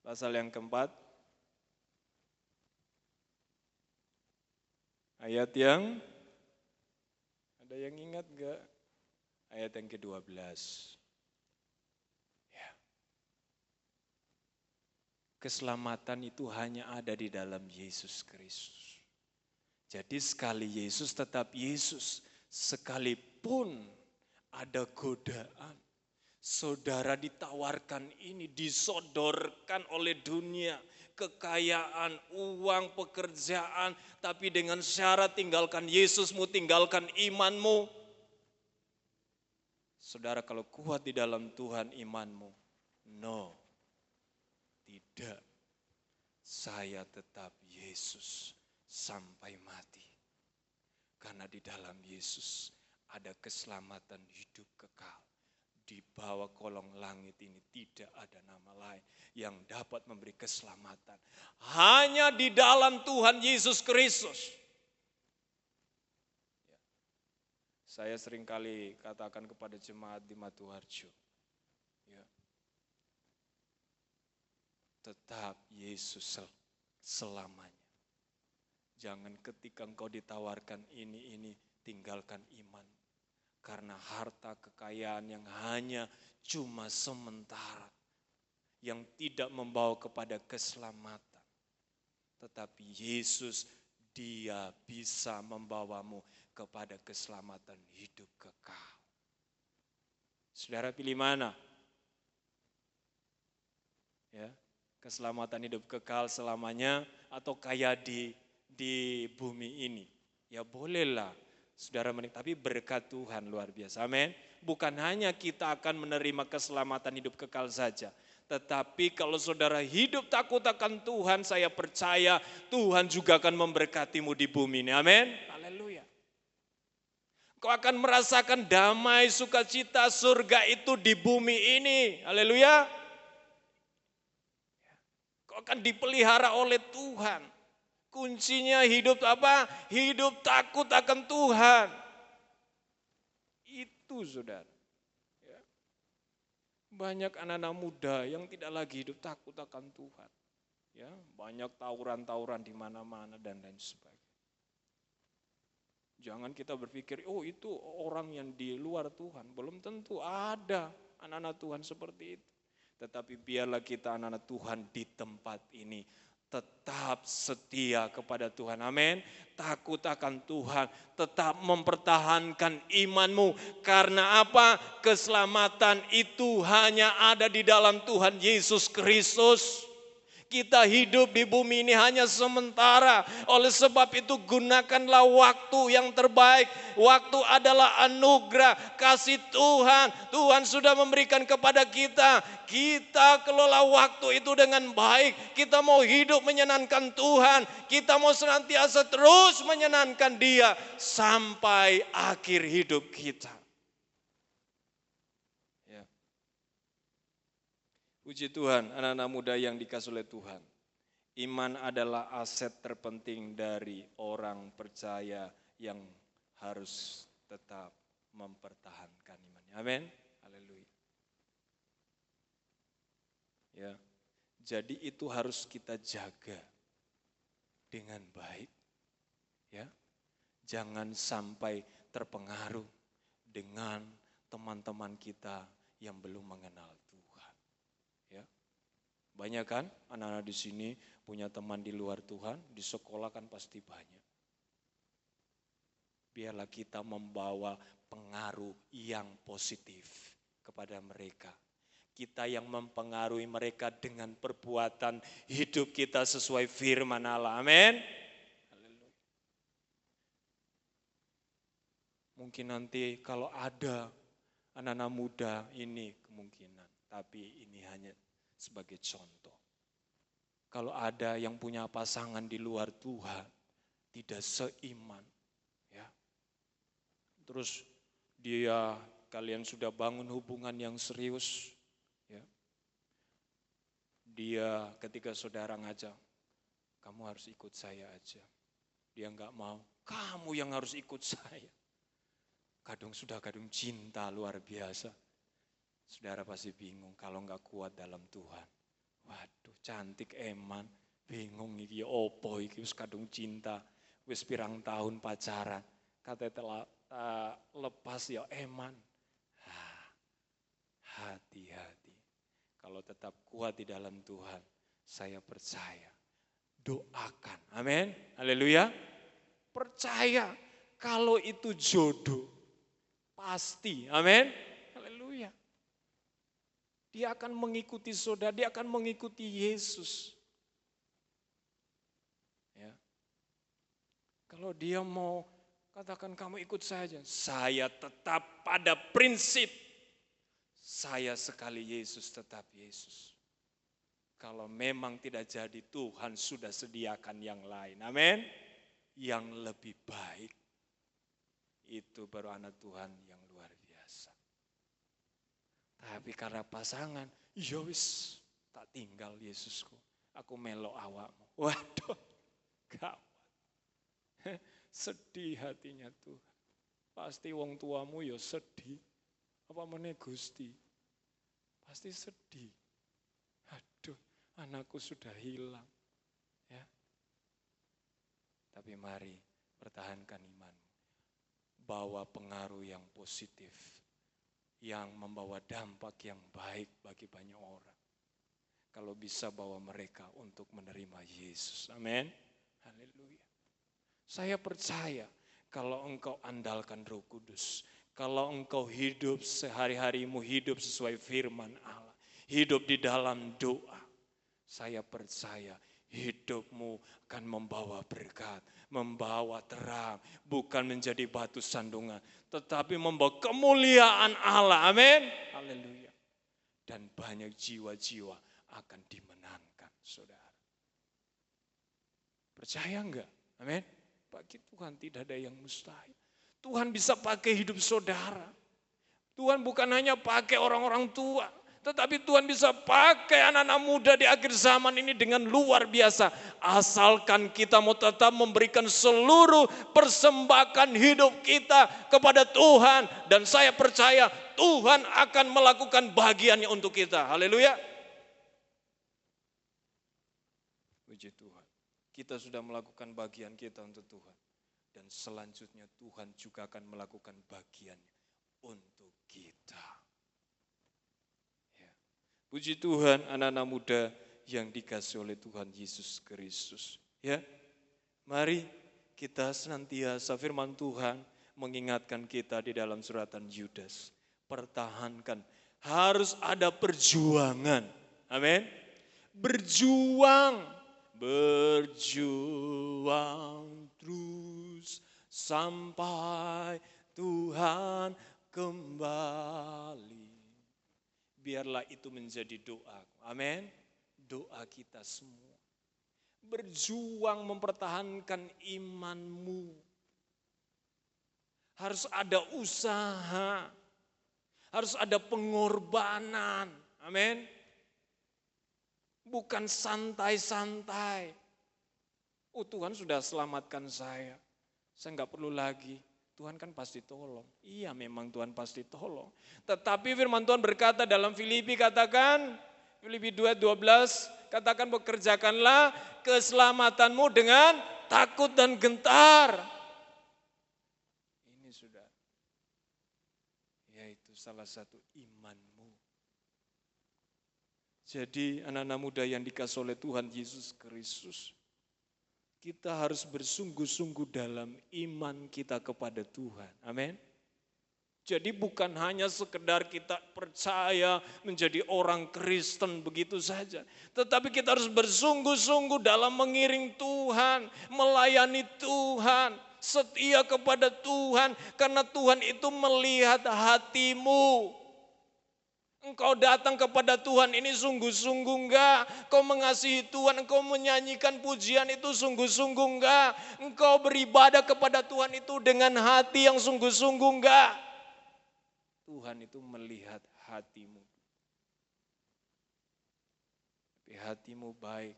Pasal yang keempat. Ayat yang, ada yang ingat enggak? Ayat yang ke-12. Ya. Keselamatan itu hanya ada di dalam Yesus Kristus. Jadi sekali Yesus tetap Yesus. Sekalipun ada godaan, saudara ditawarkan ini, disodorkan oleh dunia, kekayaan, uang, pekerjaan, tapi dengan syarat tinggalkan Yesusmu, tinggalkan imanmu. Saudara, kalau kuat di dalam Tuhan imanmu, no, tidak, saya tetap Yesus sampai mati. Karena di dalam Yesus ada keselamatan hidup kekal. Di bawah kolong langit ini tidak ada nama lain yang dapat memberi keselamatan. Hanya di dalam Tuhan Yesus Kristus. Saya seringkali katakan kepada jemaat di Matuharjo, ya, tetap Yesus selamanya. Jangan ketika engkau ditawarkan ini, tinggalkan iman. Karena harta kekayaan yang hanya cuma sementara, yang tidak membawa kepada keselamatan. Tetapi Yesus, Dia bisa membawamu kepada keselamatan hidup kekal. Saudara pilih mana? Ya, keselamatan hidup kekal selamanya atau kaya di bumi ini? Ya bolehlah saudara menikmati, tapi berkat Tuhan luar biasa. Amin. Bukan hanya kita akan menerima keselamatan hidup kekal saja, tetapi kalau saudara hidup takut akan Tuhan, saya percaya Tuhan juga akan memberkatimu di bumi ini. Amin. Haleluya. Kau akan merasakan damai, sukacita, surga itu di bumi ini. Haleluya. Kau akan dipelihara oleh Tuhan. Kuncinya hidup apa? Hidup takut akan Tuhan. Itu saudara. Ya. Banyak anak-anak muda yang tidak lagi hidup takut akan Tuhan. Ya, banyak tawuran-tawuran di mana-mana dan lain sebagainya. Jangan kita berpikir, oh itu orang yang di luar Tuhan. Belum tentu ada anak-anak Tuhan seperti itu. Tetapi biarlah kita anak-anak Tuhan di tempat ini tetap setia kepada Tuhan. Amin. Takut akan Tuhan. Tetap mempertahankan imanmu. Karena apa? Keselamatan itu hanya ada di dalam Tuhan Yesus Kristus. Kita hidup di bumi ini hanya sementara. Oleh sebab itu gunakanlah waktu yang terbaik. Waktu adalah anugerah kasih Tuhan. Tuhan sudah memberikan kepada kita. Kita kelola waktu itu dengan baik. Kita mau hidup menyenangkan Tuhan. Kita mau senantiasa terus menyenangkan Dia sampai akhir hidup kita. Puji Tuhan, anak-anak muda yang dikasih oleh Tuhan. Iman adalah aset terpenting dari orang percaya yang harus tetap mempertahankan imannya. Amin. Haleluya. Ya. Jadi itu harus kita jaga dengan baik. Ya. Jangan sampai terpengaruh dengan teman-teman kita yang belum mengenal Tuhan. Ya. Banyak kan anak-anak di sini punya teman di luar Tuhan, di sekolah kan pasti banyak. Biarlah kita membawa pengaruh yang positif kepada mereka. Kita yang mempengaruhi mereka dengan perbuatan hidup kita sesuai firman Allah. Amin. Mungkin nanti kalau ada anak-anak muda ini kemungkinan, tapi ini hanya sebagai contoh. Kalau ada yang punya pasangan di luar Tuhan, tidak seiman, ya. Terus kalian sudah bangun hubungan yang serius, ya. Dia ketika saudara ngajak, kamu harus ikut saya aja. Dia enggak mau, kamu yang harus ikut saya. Kadung cinta luar biasa. Saudara pasti bingung kalau enggak kuat dalam Tuhan. Waduh, cantik eman, bingung iki opo iki wis kadung cinta, wis pirang tahun pacaran. Katanya lepas ya eman. Hati-hati. Kalau tetap kuat di dalam Tuhan, saya percaya. Doakan. Amin. Haleluya. Percaya kalau itu jodoh. Pasti. Amin. Haleluya. Dia akan mengikuti saudara, dia akan mengikuti Yesus. Ya. Kalau dia mau katakan kamu ikut saja, saya tetap pada prinsip. Saya sekali Yesus, tetap Yesus. Kalau memang tidak jadi, Tuhan sudah sediakan yang lain. Amin. Yang lebih baik. Itu baru anak Tuhan yang luar biasa. Tapi karena pasangan, ya wis tak tinggal Yesusku. Aku melok awakmu. Waduh, gawat. Sedih hatinya Tuhan. Pasti wong tuamu ya sedih. Apa meneh Gusti? Pasti sedih. Aduh, anakku sudah hilang. Ya. Tapi mari pertahankan imanmu. Bawa pengaruh yang positif, yang membawa dampak yang baik bagi banyak orang. Kalau bisa bawa mereka untuk menerima Yesus. Amin. Haleluya. Saya percaya kalau engkau andalkan Roh Kudus, kalau engkau hidup sehari-harimu hidup sesuai firman Allah, hidup di dalam doa, saya percaya hidupmu akan membawa berkat, membawa terang, bukan menjadi batu sandungan, tetapi membawa kemuliaan Allah. Amin. Haleluya. Dan banyak jiwa-jiwa akan dimenangkan, saudara. Percaya enggak? Amin. Bagi Tuhan tidak ada yang mustahil. Tuhan bisa pakai hidup saudara. Tuhan bukan hanya pakai orang-orang tua, tetapi Tuhan bisa pakai anak-anak muda di akhir zaman ini dengan luar biasa. Asalkan kita mau tetap memberikan seluruh persembahan hidup kita kepada Tuhan. Dan saya percaya Tuhan akan melakukan bagiannya untuk kita. Haleluya. Puji Tuhan. Kita sudah melakukan bagian kita untuk Tuhan. Dan selanjutnya Tuhan juga akan melakukan bagiannya untuk kita. Puji Tuhan, anak-anak muda yang dikasih oleh Tuhan Yesus Kristus. Ya, mari kita senantiasa firman Tuhan mengingatkan kita di dalam suratan Yudas. Pertahankan, harus ada perjuangan. Amin. Berjuang terus sampai Tuhan kembali. Biarlah itu menjadi doa. Amin. Doa kita semua. Berjuang mempertahankan imanmu. Harus ada usaha. Harus ada pengorbanan. Amin. Bukan santai-santai. Oh, Tuhan sudah selamatkan saya. Saya enggak perlu lagi. Tuhan kan pasti tolong. Iya, memang Tuhan pasti tolong. Tetapi firman Tuhan berkata dalam Filipi, katakan, Filipi 2:12, katakan bekerjakanlah keselamatanmu dengan takut dan gentar. Ini sudah itu salah satu imanmu. Jadi anak-anak muda yang dikasih oleh Tuhan Yesus Kristus, kita harus bersungguh-sungguh dalam iman kita kepada Tuhan. Amin. Jadi bukan hanya sekedar kita percaya menjadi orang Kristen begitu saja. Tetapi kita harus bersungguh-sungguh dalam mengiring Tuhan, melayani Tuhan, setia kepada Tuhan. Karena Tuhan itu melihat hatimu. Engkau datang kepada Tuhan ini sungguh-sungguh enggak? Engkau mengasihi Tuhan, engkau menyanyikan pujian itu sungguh-sungguh enggak? Engkau beribadah kepada Tuhan itu dengan hati yang sungguh-sungguh enggak? Tuhan itu melihat hatimu. Tapi hatimu baik,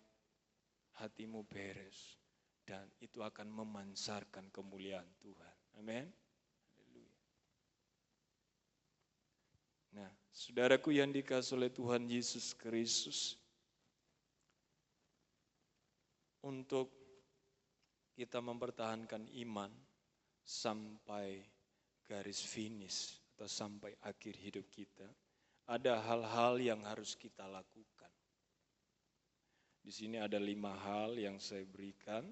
hatimu beres. Dan itu akan memancarkan kemuliaan Tuhan. Amin. Haleluya. Nah, saudaraku yang dikasihi oleh Tuhan Yesus Kristus, untuk kita mempertahankan iman sampai garis finish atau sampai akhir hidup kita, ada hal-hal yang harus kita lakukan. Di sini ada 5 hal yang saya berikan.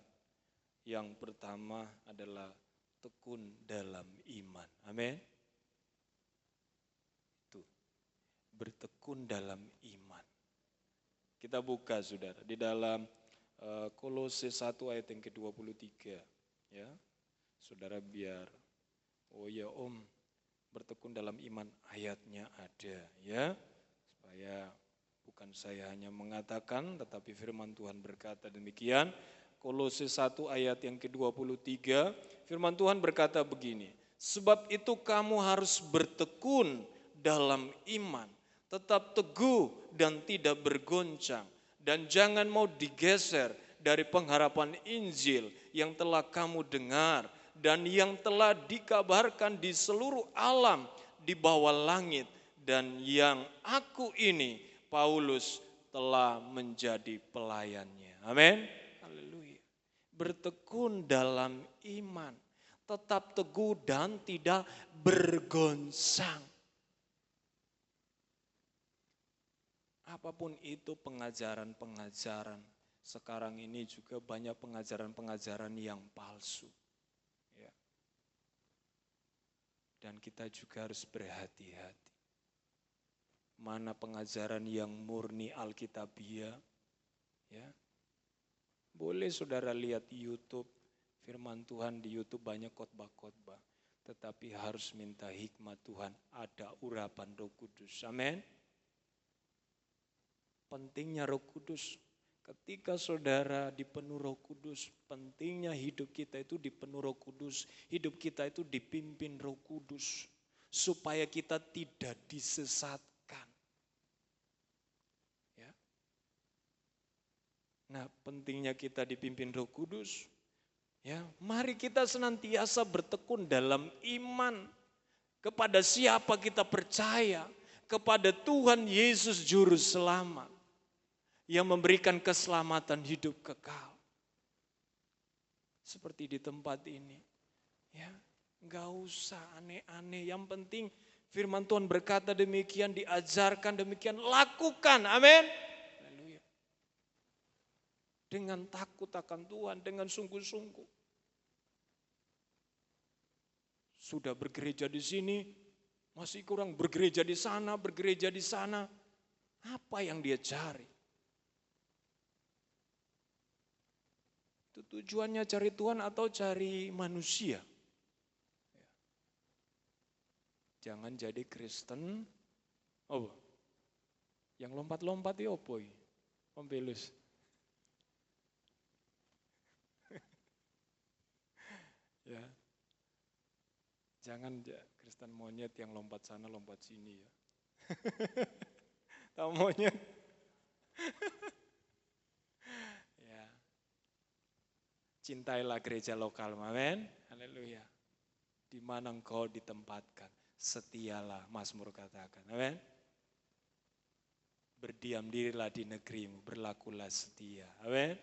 Yang pertama adalah tekun dalam iman. Amin. Itu, bertekun dalam iman. Kita buka saudara, di dalam Kolose 1 ayat yang ke-23. Ya, saudara biar, oh ya om, bertekun dalam iman ayatnya ada ya, supaya bukan saya hanya mengatakan tetapi firman Tuhan berkata demikian. Kolose 1 ayat yang ke-23, firman Tuhan berkata begini, sebab itu kamu harus bertekun dalam iman, tetap teguh dan tidak bergoncang, dan jangan mau digeser dari pengharapan Injil yang telah kamu dengar dan yang telah dikabarkan di seluruh alam di bawah langit, dan yang aku ini, Paulus, telah menjadi pelayannya. Amin. Haleluya. Bertekun dalam iman, tetap teguh dan tidak bergoncang. Apapun itu pengajaran-pengajaran, sekarang ini juga banyak pengajaran-pengajaran yang palsu. Ya. Dan kita juga harus berhati-hati. Mana pengajaran yang murni Alkitabiah, ya. Boleh saudara lihat YouTube, firman Tuhan di YouTube banyak khotbah-khotbah, tetapi harus minta hikmat Tuhan, ada urapan Roh Kudus. Amin. Pentingnya Roh Kudus. Ketika saudara dipenuhi Roh Kudus, pentingnya hidup kita itu dipenuhi Roh Kudus. Hidup kita itu dipimpin Roh Kudus. Supaya kita tidak disesatkan. Ya. Nah, pentingnya kita dipimpin Roh Kudus. Ya, mari kita senantiasa bertekun dalam iman. Kepada siapa kita percaya? Kepada Tuhan Yesus Juru Selamat. Yang memberikan keselamatan hidup kekal. Seperti di tempat ini. Ya, enggak usah aneh-aneh. Yang penting firman Tuhan berkata demikian, diajarkan demikian, lakukan. Amin. Haleluya. Dengan takut akan Tuhan, dengan sungguh-sungguh. Sudah bergereja di sini, masih kurang bergereja di sana, bergereja di sana. Apa yang dia cari? Tujuannya cari Tuhan atau cari manusia? Jangan jadi Kristen. Oh, yang lompat-lompat ya apa ini? Pembelus. Ya, jangan Kristen monyet yang lompat sana lompat sini ya. Tahu monyet? Cintailah gereja lokal, amin. Haleluya. Di mana engkau ditempatkan, setialah, Mazmur katakan, amin. Berdiam dirilah di negerimu, berlakulah setia, amin.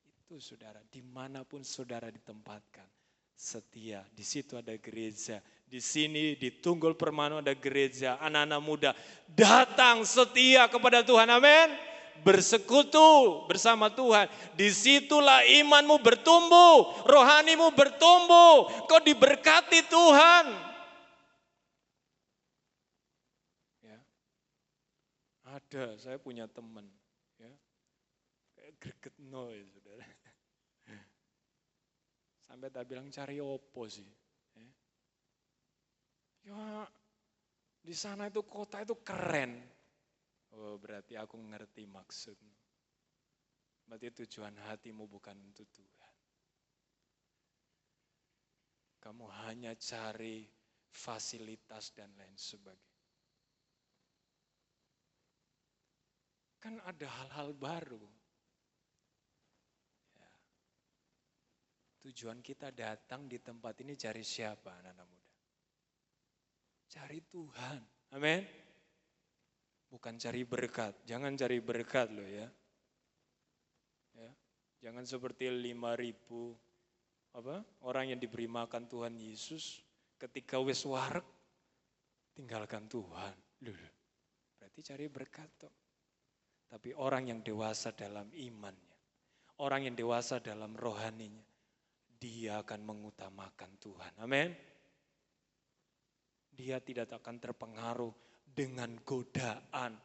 Itu saudara, dimanapun saudara ditempatkan, setia. Di situ ada gereja. Di sini di Tunggul Permanu ada gereja, anak-anak muda datang setia kepada Tuhan, amin. Bersekutu bersama Tuhan. Disitulah imanmu bertumbuh, rohanimu bertumbuh, kau diberkati Tuhan. Ya. Ada, saya punya teman, ya, kayak greget no ya saudara. Sampai tak bilang cari opo sih. Ya, di sana itu kota itu keren. Oh, berarti aku ngerti maksudmu. Berarti tujuan hatimu bukan untuk Tuhan. Kamu hanya cari fasilitas dan lain sebagainya. Kan ada hal-hal baru. Ya. Tujuan kita datang di tempat ini cari siapa, anak-anak muda? Cari Tuhan, amin. Bukan cari berkat, jangan cari berkat loh ya. Jangan seperti 5.000 orang yang diberi makan Tuhan Yesus, ketika wis wareg tinggalkan Tuhan. Berarti cari berkat toh. Tapi orang yang dewasa dalam imannya, orang yang dewasa dalam rohaninya, dia akan mengutamakan Tuhan, amin. Dia tidak akan terpengaruh dengan godaan,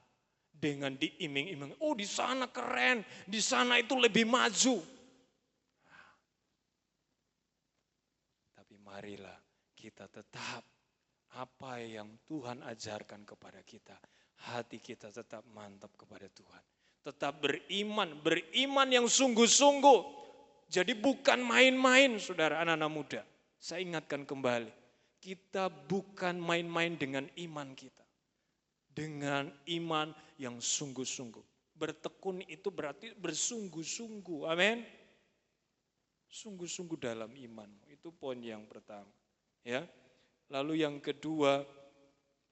dengan diiming-iming. Oh, di sana keren, di sana itu lebih maju. Tapi marilah kita tetap apa yang Tuhan ajarkan kepada kita. Hati kita tetap mantap kepada Tuhan. Tetap beriman yang sungguh-sungguh. Jadi bukan main-main saudara anak-anak muda. Saya ingatkan kembali. Kita bukan main-main dengan iman kita. Dengan iman yang sungguh-sungguh. Bertekun itu berarti bersungguh-sungguh. Amin. Sungguh-sungguh dalam imanmu. Itu poin yang pertama. Ya. Lalu yang kedua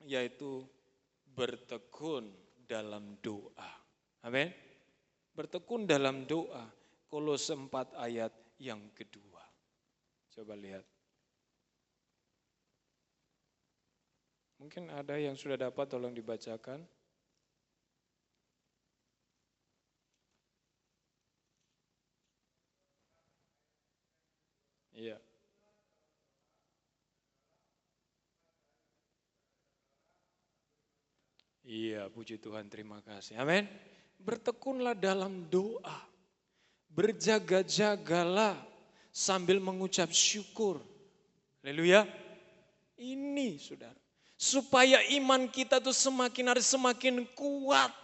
yaitu bertekun dalam doa. Amin. Bertekun dalam doa. Kolose 4 ayat yang kedua. Coba lihat. Mungkin ada yang sudah dapat, tolong dibacakan. Iya. Iya, puji Tuhan, terima kasih. Amin. Bertekunlah dalam doa. Berjaga-jagalah sambil mengucap syukur. Haleluya. Ini saudara. Supaya iman kita tuh semakin hari semakin kuat.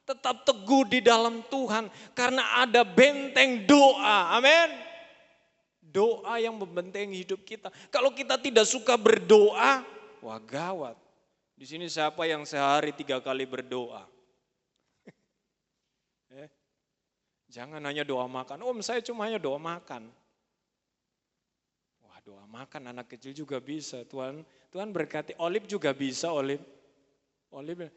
Tetap teguh di dalam Tuhan. Karena ada benteng doa. Amin. Doa yang membentengi hidup kita. Kalau kita tidak suka berdoa, wah gawat. Di sini siapa yang sehari 3 kali berdoa? Jangan hanya doa makan. Om, saya cuma hanya doa makan. Wah, doa makan anak kecil juga bisa. Tuhan berkati. Olip juga bisa, Olip. Olip,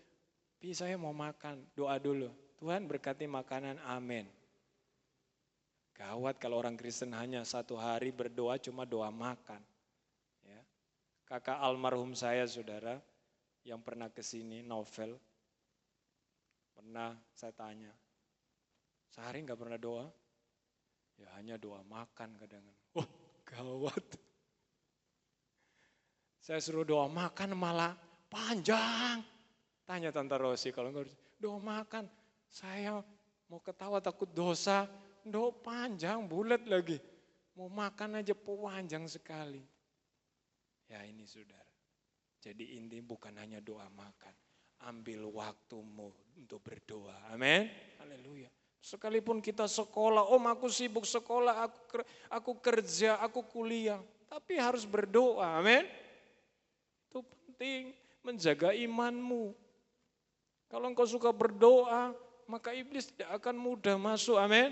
saya mau makan. Doa dulu. Tuhan berkati makanan, amin. Gawat kalau orang Kristen hanya 1 hari berdoa cuma doa makan. Ya. Kakak almarhum saya, saudara, yang pernah ke sini, Novel. Pernah saya tanya, sehari enggak pernah doa? Ya hanya doa makan kadang-kadang. Wah, gawat. Saya suruh doa makan malah panjang. Tanya Tante Rosi, kalau enggak doa makan, saya mau ketawa takut dosa, doa panjang, bulat lagi. Mau makan aja panjang sekali. Ya ini saudara. Jadi inti bukan hanya doa makan. Ambil waktumu untuk berdoa. Amin. Haleluya. Sekalipun kita sekolah, om aku sibuk sekolah, aku kerja, aku kuliah. Tapi harus berdoa, amin. Itu penting, menjaga imanmu. Kalau engkau suka berdoa, maka iblis tidak akan mudah masuk, amin.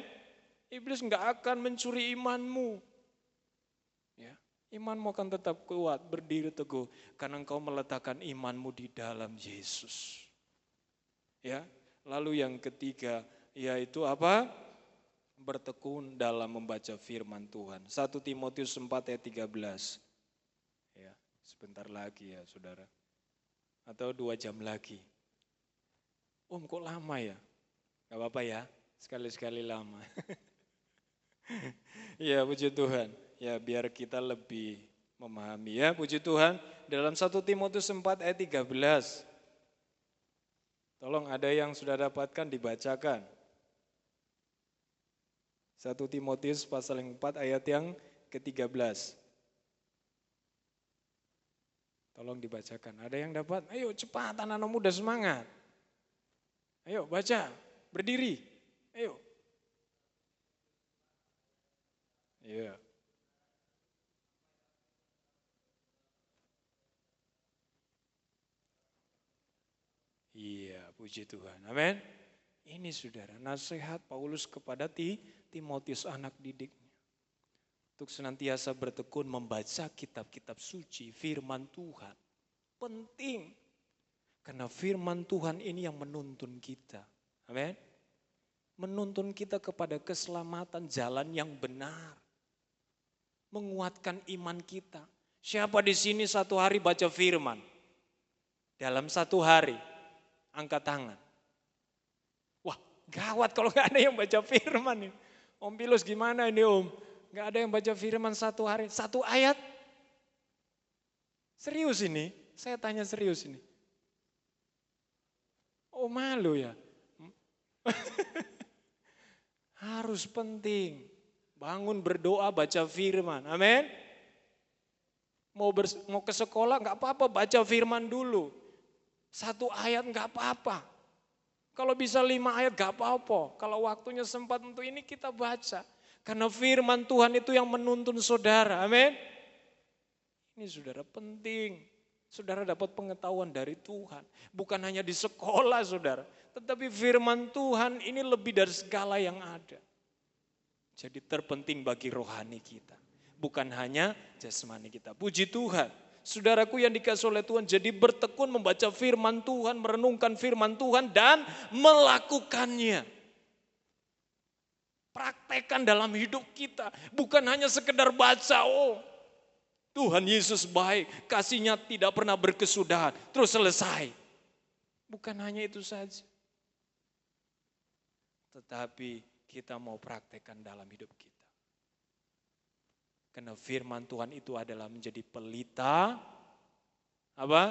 Iblis enggak akan mencuri imanmu. Ya, imanmu akan tetap kuat, berdiri teguh. Karena engkau meletakkan imanmu di dalam Yesus. Ya, lalu yang ketiga, yaitu apa? bertekun dalam membaca firman Tuhan. 1 Timotius 4 ayat 13. Ya, sebentar lagi ya saudara. Atau 2 jam lagi. Om kok lama ya? Gak apa-apa ya, sekali-sekali lama. Ya puji Tuhan, ya biar kita lebih memahami ya puji Tuhan. Dalam 1 Timotius 4 ayat 13. Tolong ada yang sudah dapatkan dibacakan. 1 Timotius pasal yang 4 ayat yang ke-13. Tolong dibacakan. Ada yang dapat? Ayo cepat anak-anak muda semangat. Ayo baca, berdiri. Ayo. Iya. Iya, puji Tuhan. Amin. Ini saudara, nasihat Paulus kepada Timotius anak didiknya. Untuk senantiasa bertekun membaca kitab-kitab suci, firman Tuhan. Penting. Karena firman Tuhan ini yang menuntun kita. Amin. Menuntun kita kepada keselamatan jalan yang benar. Menguatkan iman kita. Siapa di sini satu hari baca firman? Dalam satu hari, angkat tangan. Wah, gawat kalau nggak ada yang baca firman. Om Pilus gimana ini Om? Nggak ada yang baca firman satu hari, satu ayat. Serius ini, saya tanya serius ini. Oh malu ya? Harus penting. Bangun berdoa baca firman, amin. Mau ke sekolah nggak apa-apa baca firman dulu. Satu ayat nggak apa-apa. Kalau bisa 5 ayat nggak apa-apa. Kalau waktunya sempat untuk ini kita baca. Karena firman Tuhan itu yang menuntun saudara, amin. Ini saudara penting. Saudara dapat pengetahuan dari Tuhan. Bukan hanya di sekolah saudara. Tetapi firman Tuhan ini lebih dari segala yang ada. Jadi terpenting bagi rohani kita. Bukan hanya jasmani kita. Puji Tuhan. Saudaraku yang dikasih oleh Tuhan, jadi bertekun membaca firman Tuhan, merenungkan firman Tuhan dan melakukannya. Praktekkan dalam hidup kita, bukan hanya sekedar baca, oh Tuhan Yesus baik, kasihnya tidak pernah berkesudahan, terus selesai. Bukan hanya itu saja. Tetapi kita mau praktekkan dalam hidup kita. Karena firman Tuhan itu adalah menjadi pelita, apa?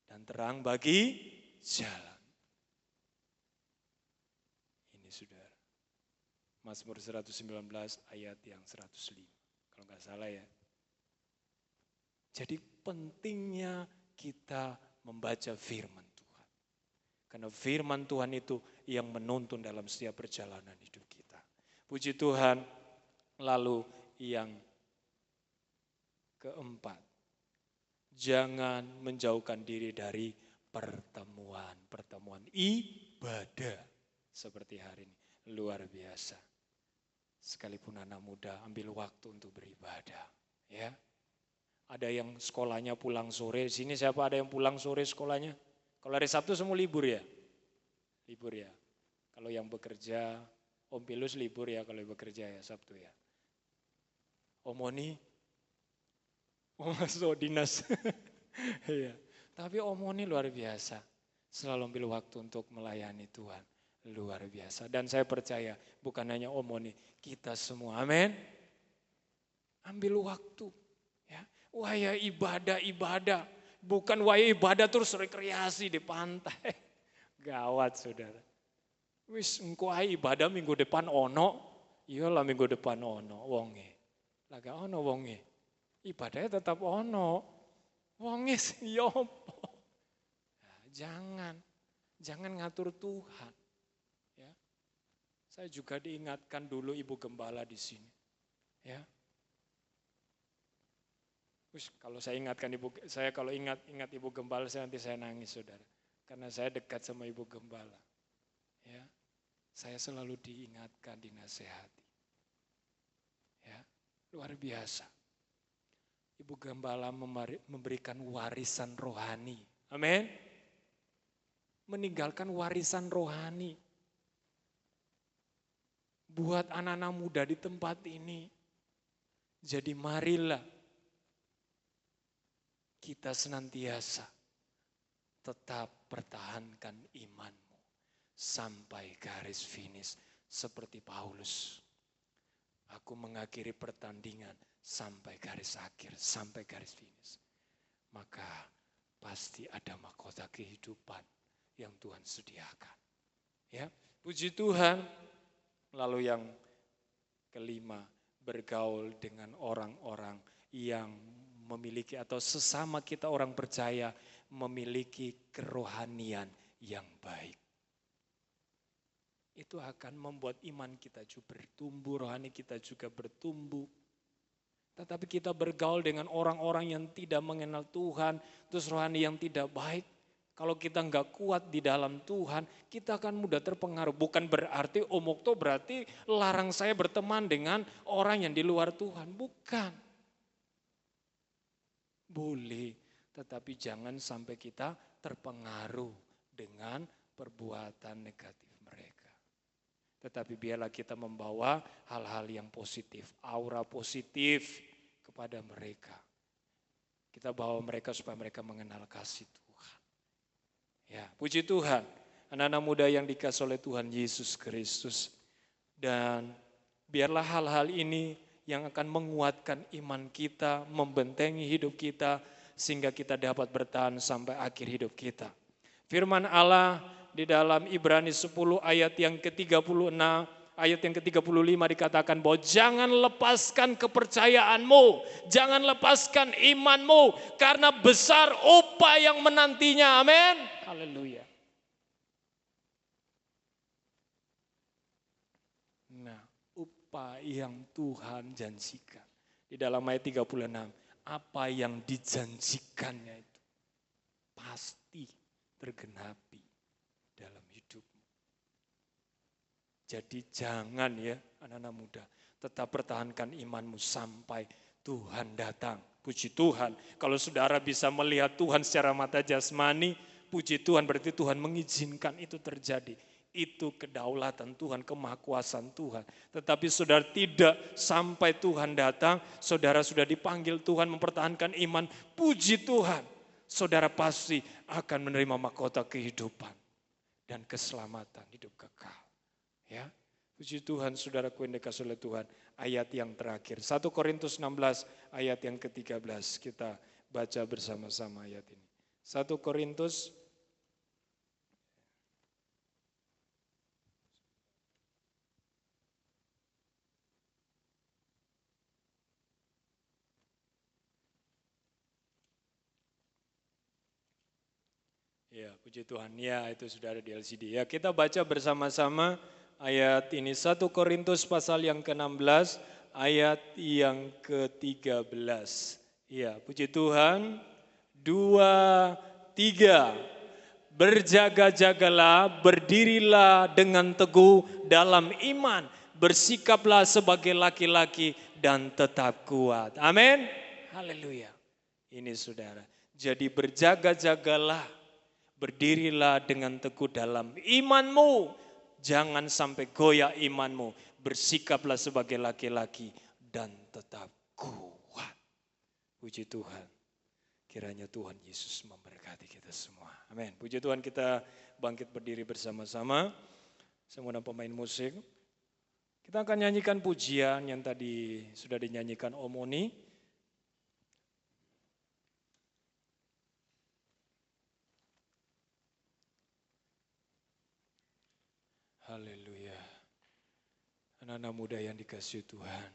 Dan terang bagi jalan. Ini saudara. Mazmur 119 ayat yang 105. Kalau nggak salah ya. Jadi pentingnya kita membaca firman Tuhan. Karena firman Tuhan itu yang menuntun dalam setiap perjalanan hidup kita. Puji Tuhan. Lalu yang keempat, jangan menjauhkan diri dari pertemuan ibadah seperti hari ini. Luar biasa. Sekalipun anak muda ambil waktu untuk beribadah. Ya, ada yang sekolahnya pulang sore. Di sini siapa ada yang pulang sore sekolahnya? Kalau hari Sabtu semua libur ya? Libur ya. Kalau yang bekerja, Om Pilus libur ya kalau bekerja ya Sabtu ya. Om Moni, Om masuk dinas. Iya. Tapi Om Moni luar biasa. Selalu ambil waktu untuk melayani Tuhan. Luar biasa. Dan saya percaya bukan hanya Om Moni, kita semua. Amin. Ambil waktu. Ya. Wah ya ibadah. Bukan wah ibadah terus rekreasi di pantai. Gawat saudara. Wis engko ibadah minggu depan ono. Iyalah minggu depan ono wonge. Laga ono wonge. Ibadahnya tetap ono. Wonge siyopo. Nah, jangan ngatur Tuhan. Ya. Saya juga diingatkan dulu Ibu Gembala di sini. Ya. Kalau saya ingatkan kalau ingat Ibu Gembala nanti saya nangis saudara. Karena saya dekat sama Ibu Gembala. Ya. Saya selalu diingatkan, dinasehati. Ya. Luar biasa. Ibu Gembala memberikan warisan rohani. Amin. Meninggalkan warisan rohani. buat anak-anak muda di tempat ini. Jadi marilah kita senantiasa tetap pertahankan imanmu sampai garis finish seperti Paulus. Aku mengakhiri pertandingan sampai garis akhir, sampai garis finish. Maka pasti ada mahkota kehidupan yang Tuhan sediakan. Ya, puji Tuhan. Lalu yang kelima, bergaul dengan orang-orang yang memiliki atau sesama kita orang percaya memiliki kerohanian yang baik. Itu akan membuat iman kita juga bertumbuh, rohani kita juga bertumbuh. Tetapi kita bergaul dengan orang-orang yang tidak mengenal Tuhan, terus rohani yang tidak baik. Kalau kita nggak kuat di dalam Tuhan, kita akan mudah terpengaruh. Bukan berarti omokto berarti larang saya berteman dengan orang yang di luar Tuhan. Bukan. Boleh, tetapi jangan sampai kita terpengaruh dengan perbuatan negatif mereka. Tetapi biarlah kita membawa hal-hal yang positif, aura positif kepada mereka. Kita bawa mereka supaya mereka mengenal kasih Tuhan. Ya, puji Tuhan, anak-anak muda yang dikasih oleh Tuhan Yesus Kristus. Dan biarlah hal-hal ini yang akan menguatkan iman kita, membentengi hidup kita, sehingga kita dapat bertahan sampai akhir hidup kita. Firman Allah di dalam Ibrani 10 ayat yang ke-36, ayat yang ke-35 dikatakan bahwa jangan lepaskan kepercayaanmu, jangan lepaskan imanmu, karena besar upah yang menantinya. Amin. Haleluya. Nah, upah yang Tuhan janjikan. Di dalam ayat 36, apa yang dijanjikannya itu pasti tergenapi dalam hidupmu. Jadi jangan ya anak-anak muda, tetap pertahankan imanmu sampai Tuhan datang. Puji Tuhan, kalau saudara bisa melihat Tuhan secara mata jasmani, puji Tuhan berarti Tuhan mengizinkan itu terjadi. Itu kedaulatan Tuhan, kemahakuasaan Tuhan. Tetapi saudara tidak sampai Tuhan datang, saudara sudah dipanggil Tuhan mempertahankan iman, puji Tuhan. Saudara pasti akan menerima mahkota kehidupan dan keselamatan hidup kekal. Ya, puji Tuhan, saudaraku yang dikasihi oleh Tuhan. Ayat yang terakhir, 1 Korintus 16 ayat yang ke-13. Kita baca bersama-sama ayat ini. 1 Korintus Ya, puji Tuhan. Ya, itu sudah ada di LCD. Ya, kita baca bersama-sama ayat ini. 1 Korintus pasal yang ke-16, ayat yang ke-13. Ya, puji Tuhan. 2, 3. Berjaga-jagalah, berdirilah dengan teguh dalam iman. Bersikaplah sebagai laki-laki dan tetap kuat. Amin. Haleluya. Ini saudara. Jadi berjaga-jagalah. Berdirilah dengan teguh dalam imanmu. Jangan sampai goyah imanmu. Bersikaplah sebagai laki-laki dan tetap kuat. Puji Tuhan. Kiranya Tuhan Yesus memberkati kita semua. Amin. Puji Tuhan, kita bangkit berdiri bersama-sama. Semua pemain musik. Kita akan nyanyikan pujian yang tadi sudah dinyanyikan Om Oni. Haleluya. Anak-anak muda yang dikasihi Tuhan.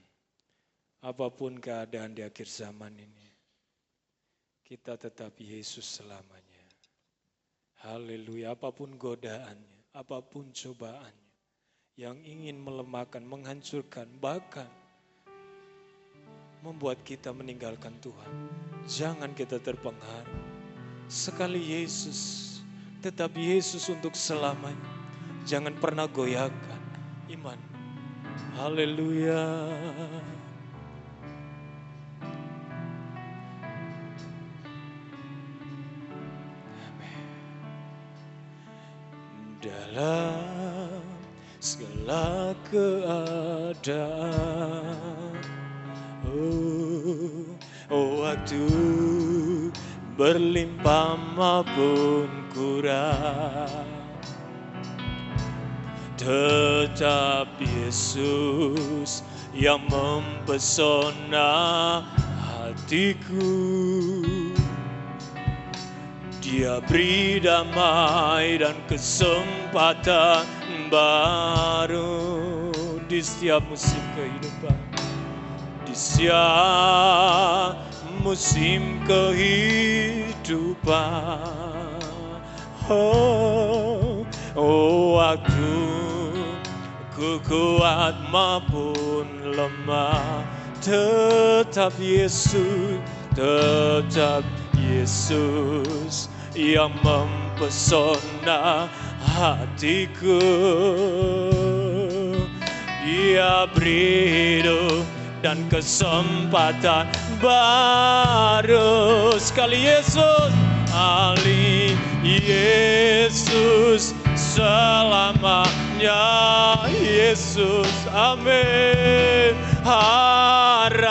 Apapun keadaan di akhir zaman ini, kita tetap Yesus selamanya. Haleluya. Apapun godaannya, apapun cobaannya, yang ingin melemahkan, menghancurkan, bahkan membuat kita meninggalkan Tuhan. Jangan kita terpengaruh. Sekali Yesus, tetap Yesus untuk selamanya. Jangan pernah goyahkan iman. Haleluya. Amin. Dalam segala keadaan. Waktu berlimpah maupun kurang, tetap Yesus yang mempesona hatiku. Dia beri damai dan kesempatan baru di setiap musim kehidupan. Di setiap musim kehidupan. Waktu ku kuat maupun lemah, tetap Yesus yang mempesona hatiku. Dia beri hidup dan kesempatan baru. Sekali Yesus, Ali Yesus selamanya. Yesus, amin. Harapanku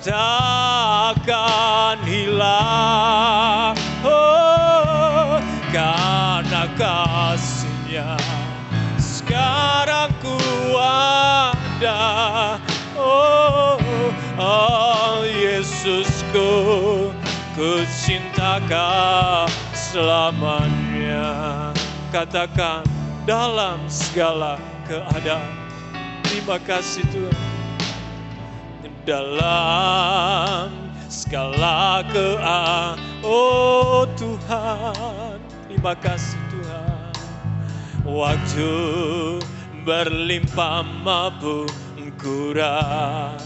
takkan hilang, karena kasih-Nya sekarang ku ada. Yesusku, ku cinta Kau selamanya. Katakan dalam segala keadaan, terima kasih Tuhan. Dalam segala keadaan, Tuhan, terima kasih Tuhan. Waktu berlimpah maupun kurang,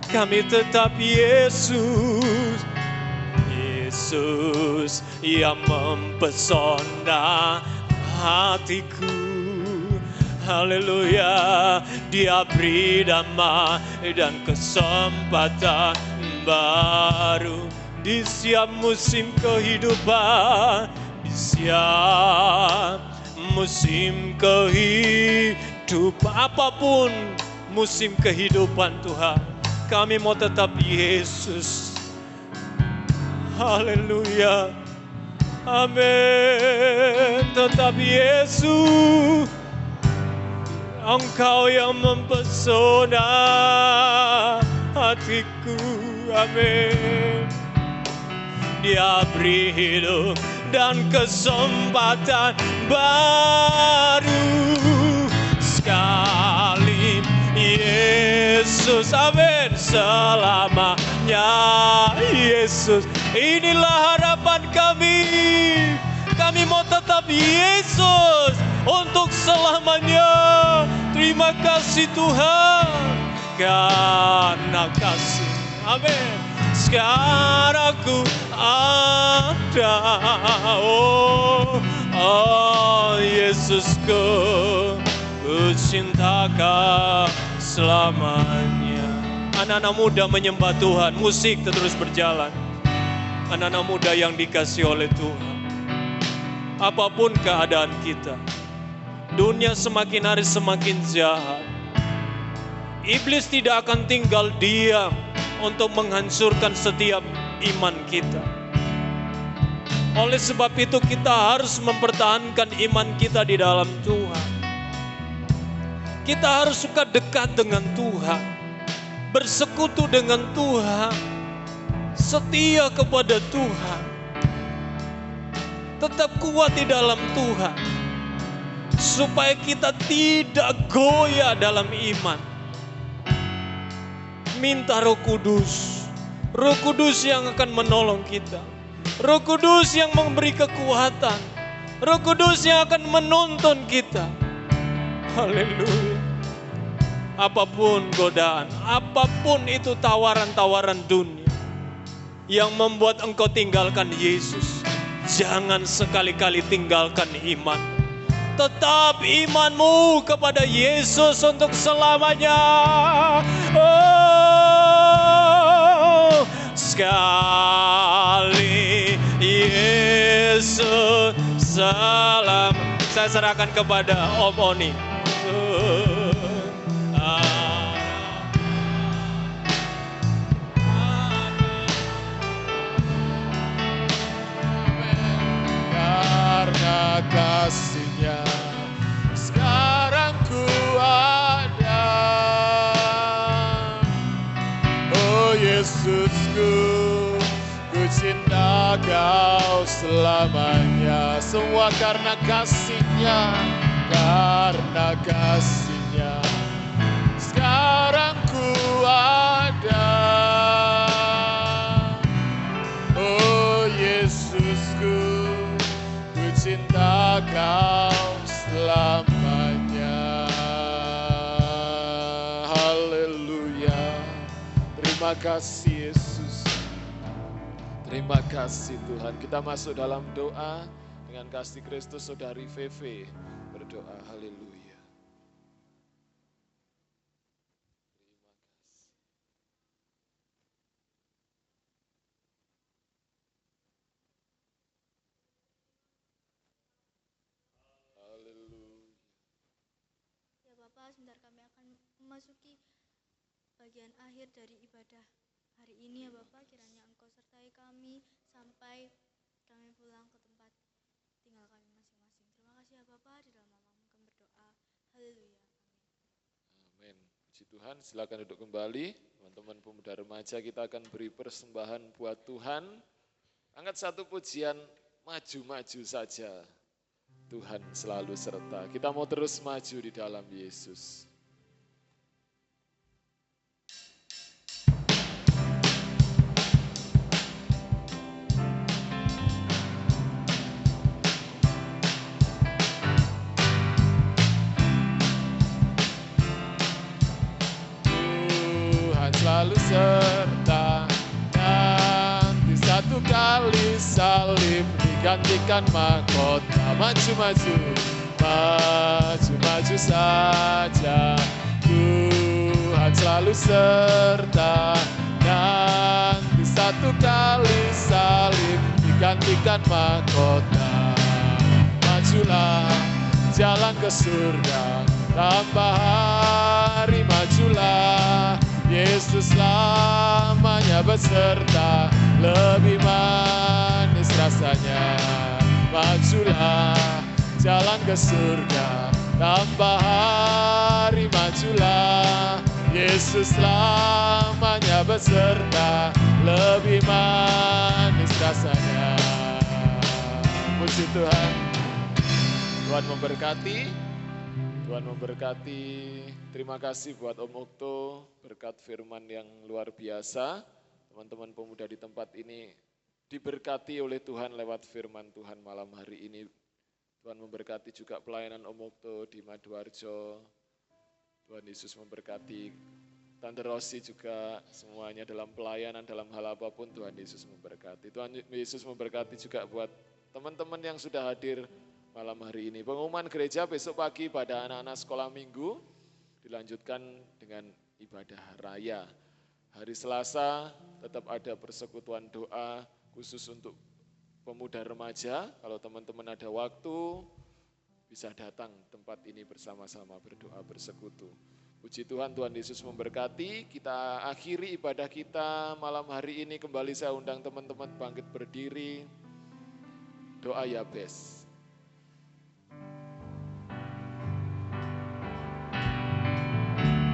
kami tetap Yesus yang mempesona hatiku. Haleluya, Dia beri damai dan kesempatan baru di setiap musim kehidupan. Di setiap musim kehidupan, apapun musim kehidupan Tuhan, kami mau tetap Yesus. Haleluya, amin. Tetap Yesus, Engkau yang mempesona hatiku, amin. Dia beri hidup dan kesempatan baru sekali Yesus, amin. Selamanya Yesus, inilah harapan kami. Kami mau tetap Yesus untuk selamanya. Terima kasih Tuhan karena kasih, amin. Sekarang ku ada, Yesusku, ku cinta Kau selamanya. Anak-anak muda menyembah Tuhan, musik terus berjalan. Anak-anak muda yang dikasihi oleh Tuhan, apapun keadaan kita, dunia semakin hari semakin jahat. Iblis tidak akan tinggal diam untuk menghancurkan setiap iman kita. Oleh sebab itu kita harus mempertahankan iman kita di dalam Tuhan. Kita harus suka dekat dengan Tuhan, bersekutu dengan Tuhan, setia kepada Tuhan, tetap kuat di dalam Tuhan, supaya kita tidak goyah dalam iman. Minta Roh Kudus yang akan menolong kita, Roh Kudus yang memberi kekuatan, Roh Kudus yang akan menuntun kita. Haleluya. Apapun godaan, apapun itu tawaran-tawaran dunia yang membuat engkau tinggalkan Yesus, jangan sekali-kali tinggalkan iman. Tetap imanmu kepada Yesus untuk selamanya. Sekali Yesus saya serahkan kepada Om Oni. Karena kasih-Nya sekarang ku ada. Oh Yesusku, ku cinta Kau selamanya. Semua karena kasih-Nya, karena kasih-Nya sekarang ku ada. Oh Yesusku, ku cinta Kau selamanya. Haleluya. Terima kasih Yesus. Terima kasih Tuhan. Kita masuk dalam doa dengan kasih Kristus. Saudari VV berdoa. Haleluya. Haleluya. Ya Bapak, sebentar kami akan memasuki bagian akhir dari ibadah hari ini ya Bapak. Kiranya Engkau sertai kami sampai kami pulang ke tempat tinggal kami masing-masing. Terima kasih ya Bapak, di dalam namamu kami berdoa. Haleluya. Amin. Puji Tuhan, silakan duduk kembali. Teman-teman pemuda remaja, kita akan beri persembahan buat Tuhan. Angkat satu pujian, maju-maju saja. Tuhan selalu serta. Kita mau terus maju di dalam Yesus. Tuhan selalu serta, nanti satu kali salib digantikan mahkota. Maju-maju, maju-maju saja. Tuhan selalu serta, nanti satu kali salib digantikan mahkota. Majulah, jalan ke surga, tambah hari majulah. Yesus selamanya beserta, lebih manis rasanya. Majulah, jalan ke surga, tambah hari majulah. Yesus selamanya beserta, lebih manis rasanya. Puji Tuhan. Tuhan memberkati. Tuhan memberkati. Terima kasih buat Om Okto, berkat firman yang luar biasa. Teman-teman pemuda di tempat ini diberkati oleh Tuhan lewat firman Tuhan malam hari ini. Tuhan memberkati juga pelayanan Om Okto di Maduarjo. Tuhan Yesus memberkati Tante Rosi juga, semuanya dalam pelayanan, dalam hal apapun Tuhan Yesus memberkati. Tuhan Yesus memberkati juga buat teman-teman yang sudah hadir malam hari ini. Pengumuman gereja besok pagi pada anak-anak sekolah minggu dilanjutkan dengan ibadah raya. Hari Selasa tetap ada persekutuan doa khusus untuk pemuda remaja. Kalau teman-teman ada waktu bisa datang tempat ini bersama-sama berdoa bersekutu. Puji Tuhan, Tuhan Yesus memberkati. Kita akhiri ibadah kita malam hari ini. Kembali saya undang teman-teman bangkit berdiri. Doa Yabes.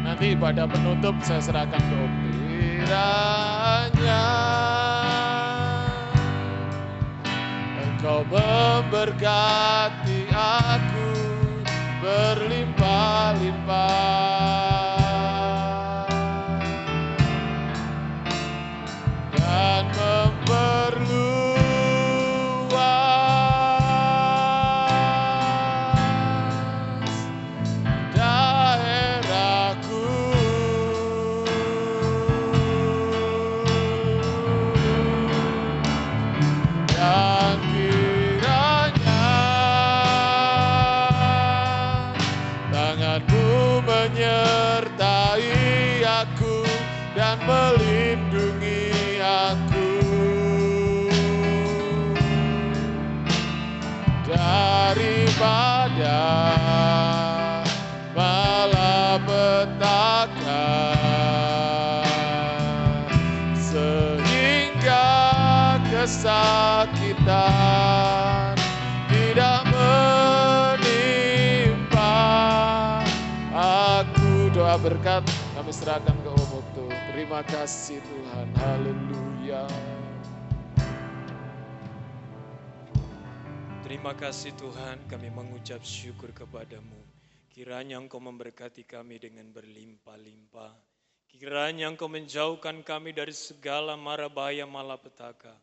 Nanti ibadah penutup saya serahkan ke Om. Kiranya Engkau memberkati aku berlimpah-limpah dan memperluas daerahku. Dan kiranya tanganmu menyertai aku dan melindungi aku daripada kesakitan tidak menimpa aku. Doa berkat kami serahkan ke Om Okto. Terima kasih Tuhan, haleluya. Terima kasih Tuhan, kami mengucap syukur kepadamu. Kiranya Engkau memberkati kami dengan berlimpah-limpah. Kiranya Engkau menjauhkan kami dari segala mara bahaya malapetaka.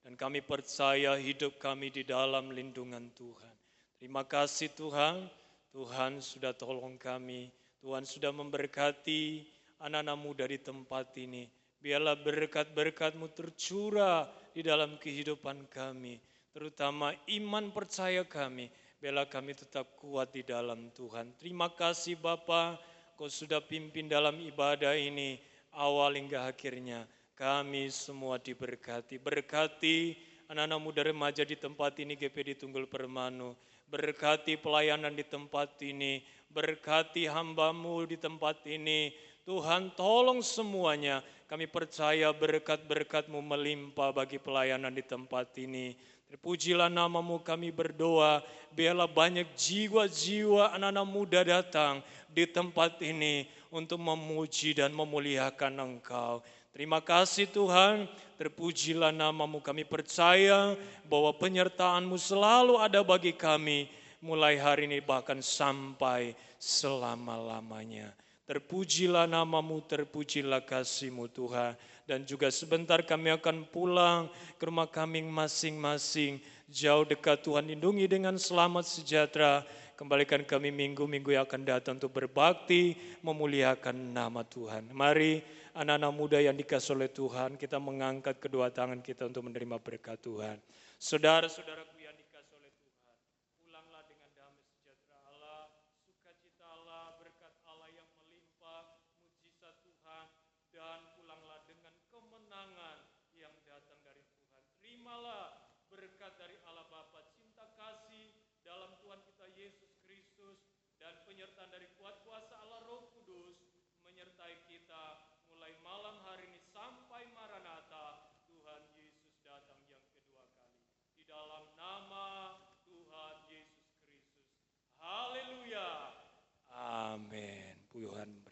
Dan kami percaya hidup kami di dalam lindungan Tuhan. Terima kasih Tuhan, Tuhan sudah tolong kami. Tuhan sudah memberkati anak-anak muda di tempat ini. Biarlah berkat-berkat-Mu tercurah di dalam kehidupan kami. Terutama iman percaya kami, biarlah kami tetap kuat di dalam Tuhan. Terima kasih Bapa, Kau sudah pimpin dalam ibadah ini, awal hingga akhirnya. Kami semua diberkati. Berkati anak-anak muda remaja di tempat ini, GPD Tunggul Permanu. Berkati pelayanan di tempat ini, berkati hamba-Mu di tempat ini. Tuhan tolong semuanya, kami percaya berkat-berkat-Mu melimpah bagi pelayanan di tempat ini. Terpujilah nama-Mu, kami berdoa, biarlah banyak jiwa-jiwa anak-anak muda datang di tempat ini untuk memuji dan memuliakan Engkau. Terima kasih Tuhan, terpujilah nama-Mu, kami percaya bahwa penyertaan-Mu selalu ada bagi kami, mulai hari ini bahkan sampai selama-lamanya. Terpujilah nama-Mu, terpujilah kasih-Mu Tuhan. Dan juga sebentar kami akan pulang ke rumah kami masing-masing. Jauh dekat Tuhan lindungi dengan selamat sejahtera. Kembalikan kami minggu-minggu yang akan datang untuk berbakti, memuliakan nama Tuhan. Mari anak-anak muda yang dikasih oleh Tuhan, kita mengangkat kedua tangan kita untuk menerima berkat Tuhan. Saudara-saudaraku yang dikasih oleh Tuhan, pulanglah dengan damai sejahtera Allah, sukacita Allah, berkat Allah yang melimpah, mujizat Tuhan, dan pulanglah dengan kemenangan yang datang dari Tuhan. Terimalah berkat dari Allah Bapa, cinta kasih dalam Tuhan kita Yesus Kristus, dan penyertaan dari kuat kuasa Allah Roh Kudus menyertai kita mulai malam hari ini sampai Maranatha, Tuhan Yesus datang yang kedua kali. Di dalam nama Tuhan Yesus Kristus. Haleluya. Amin. Tuhan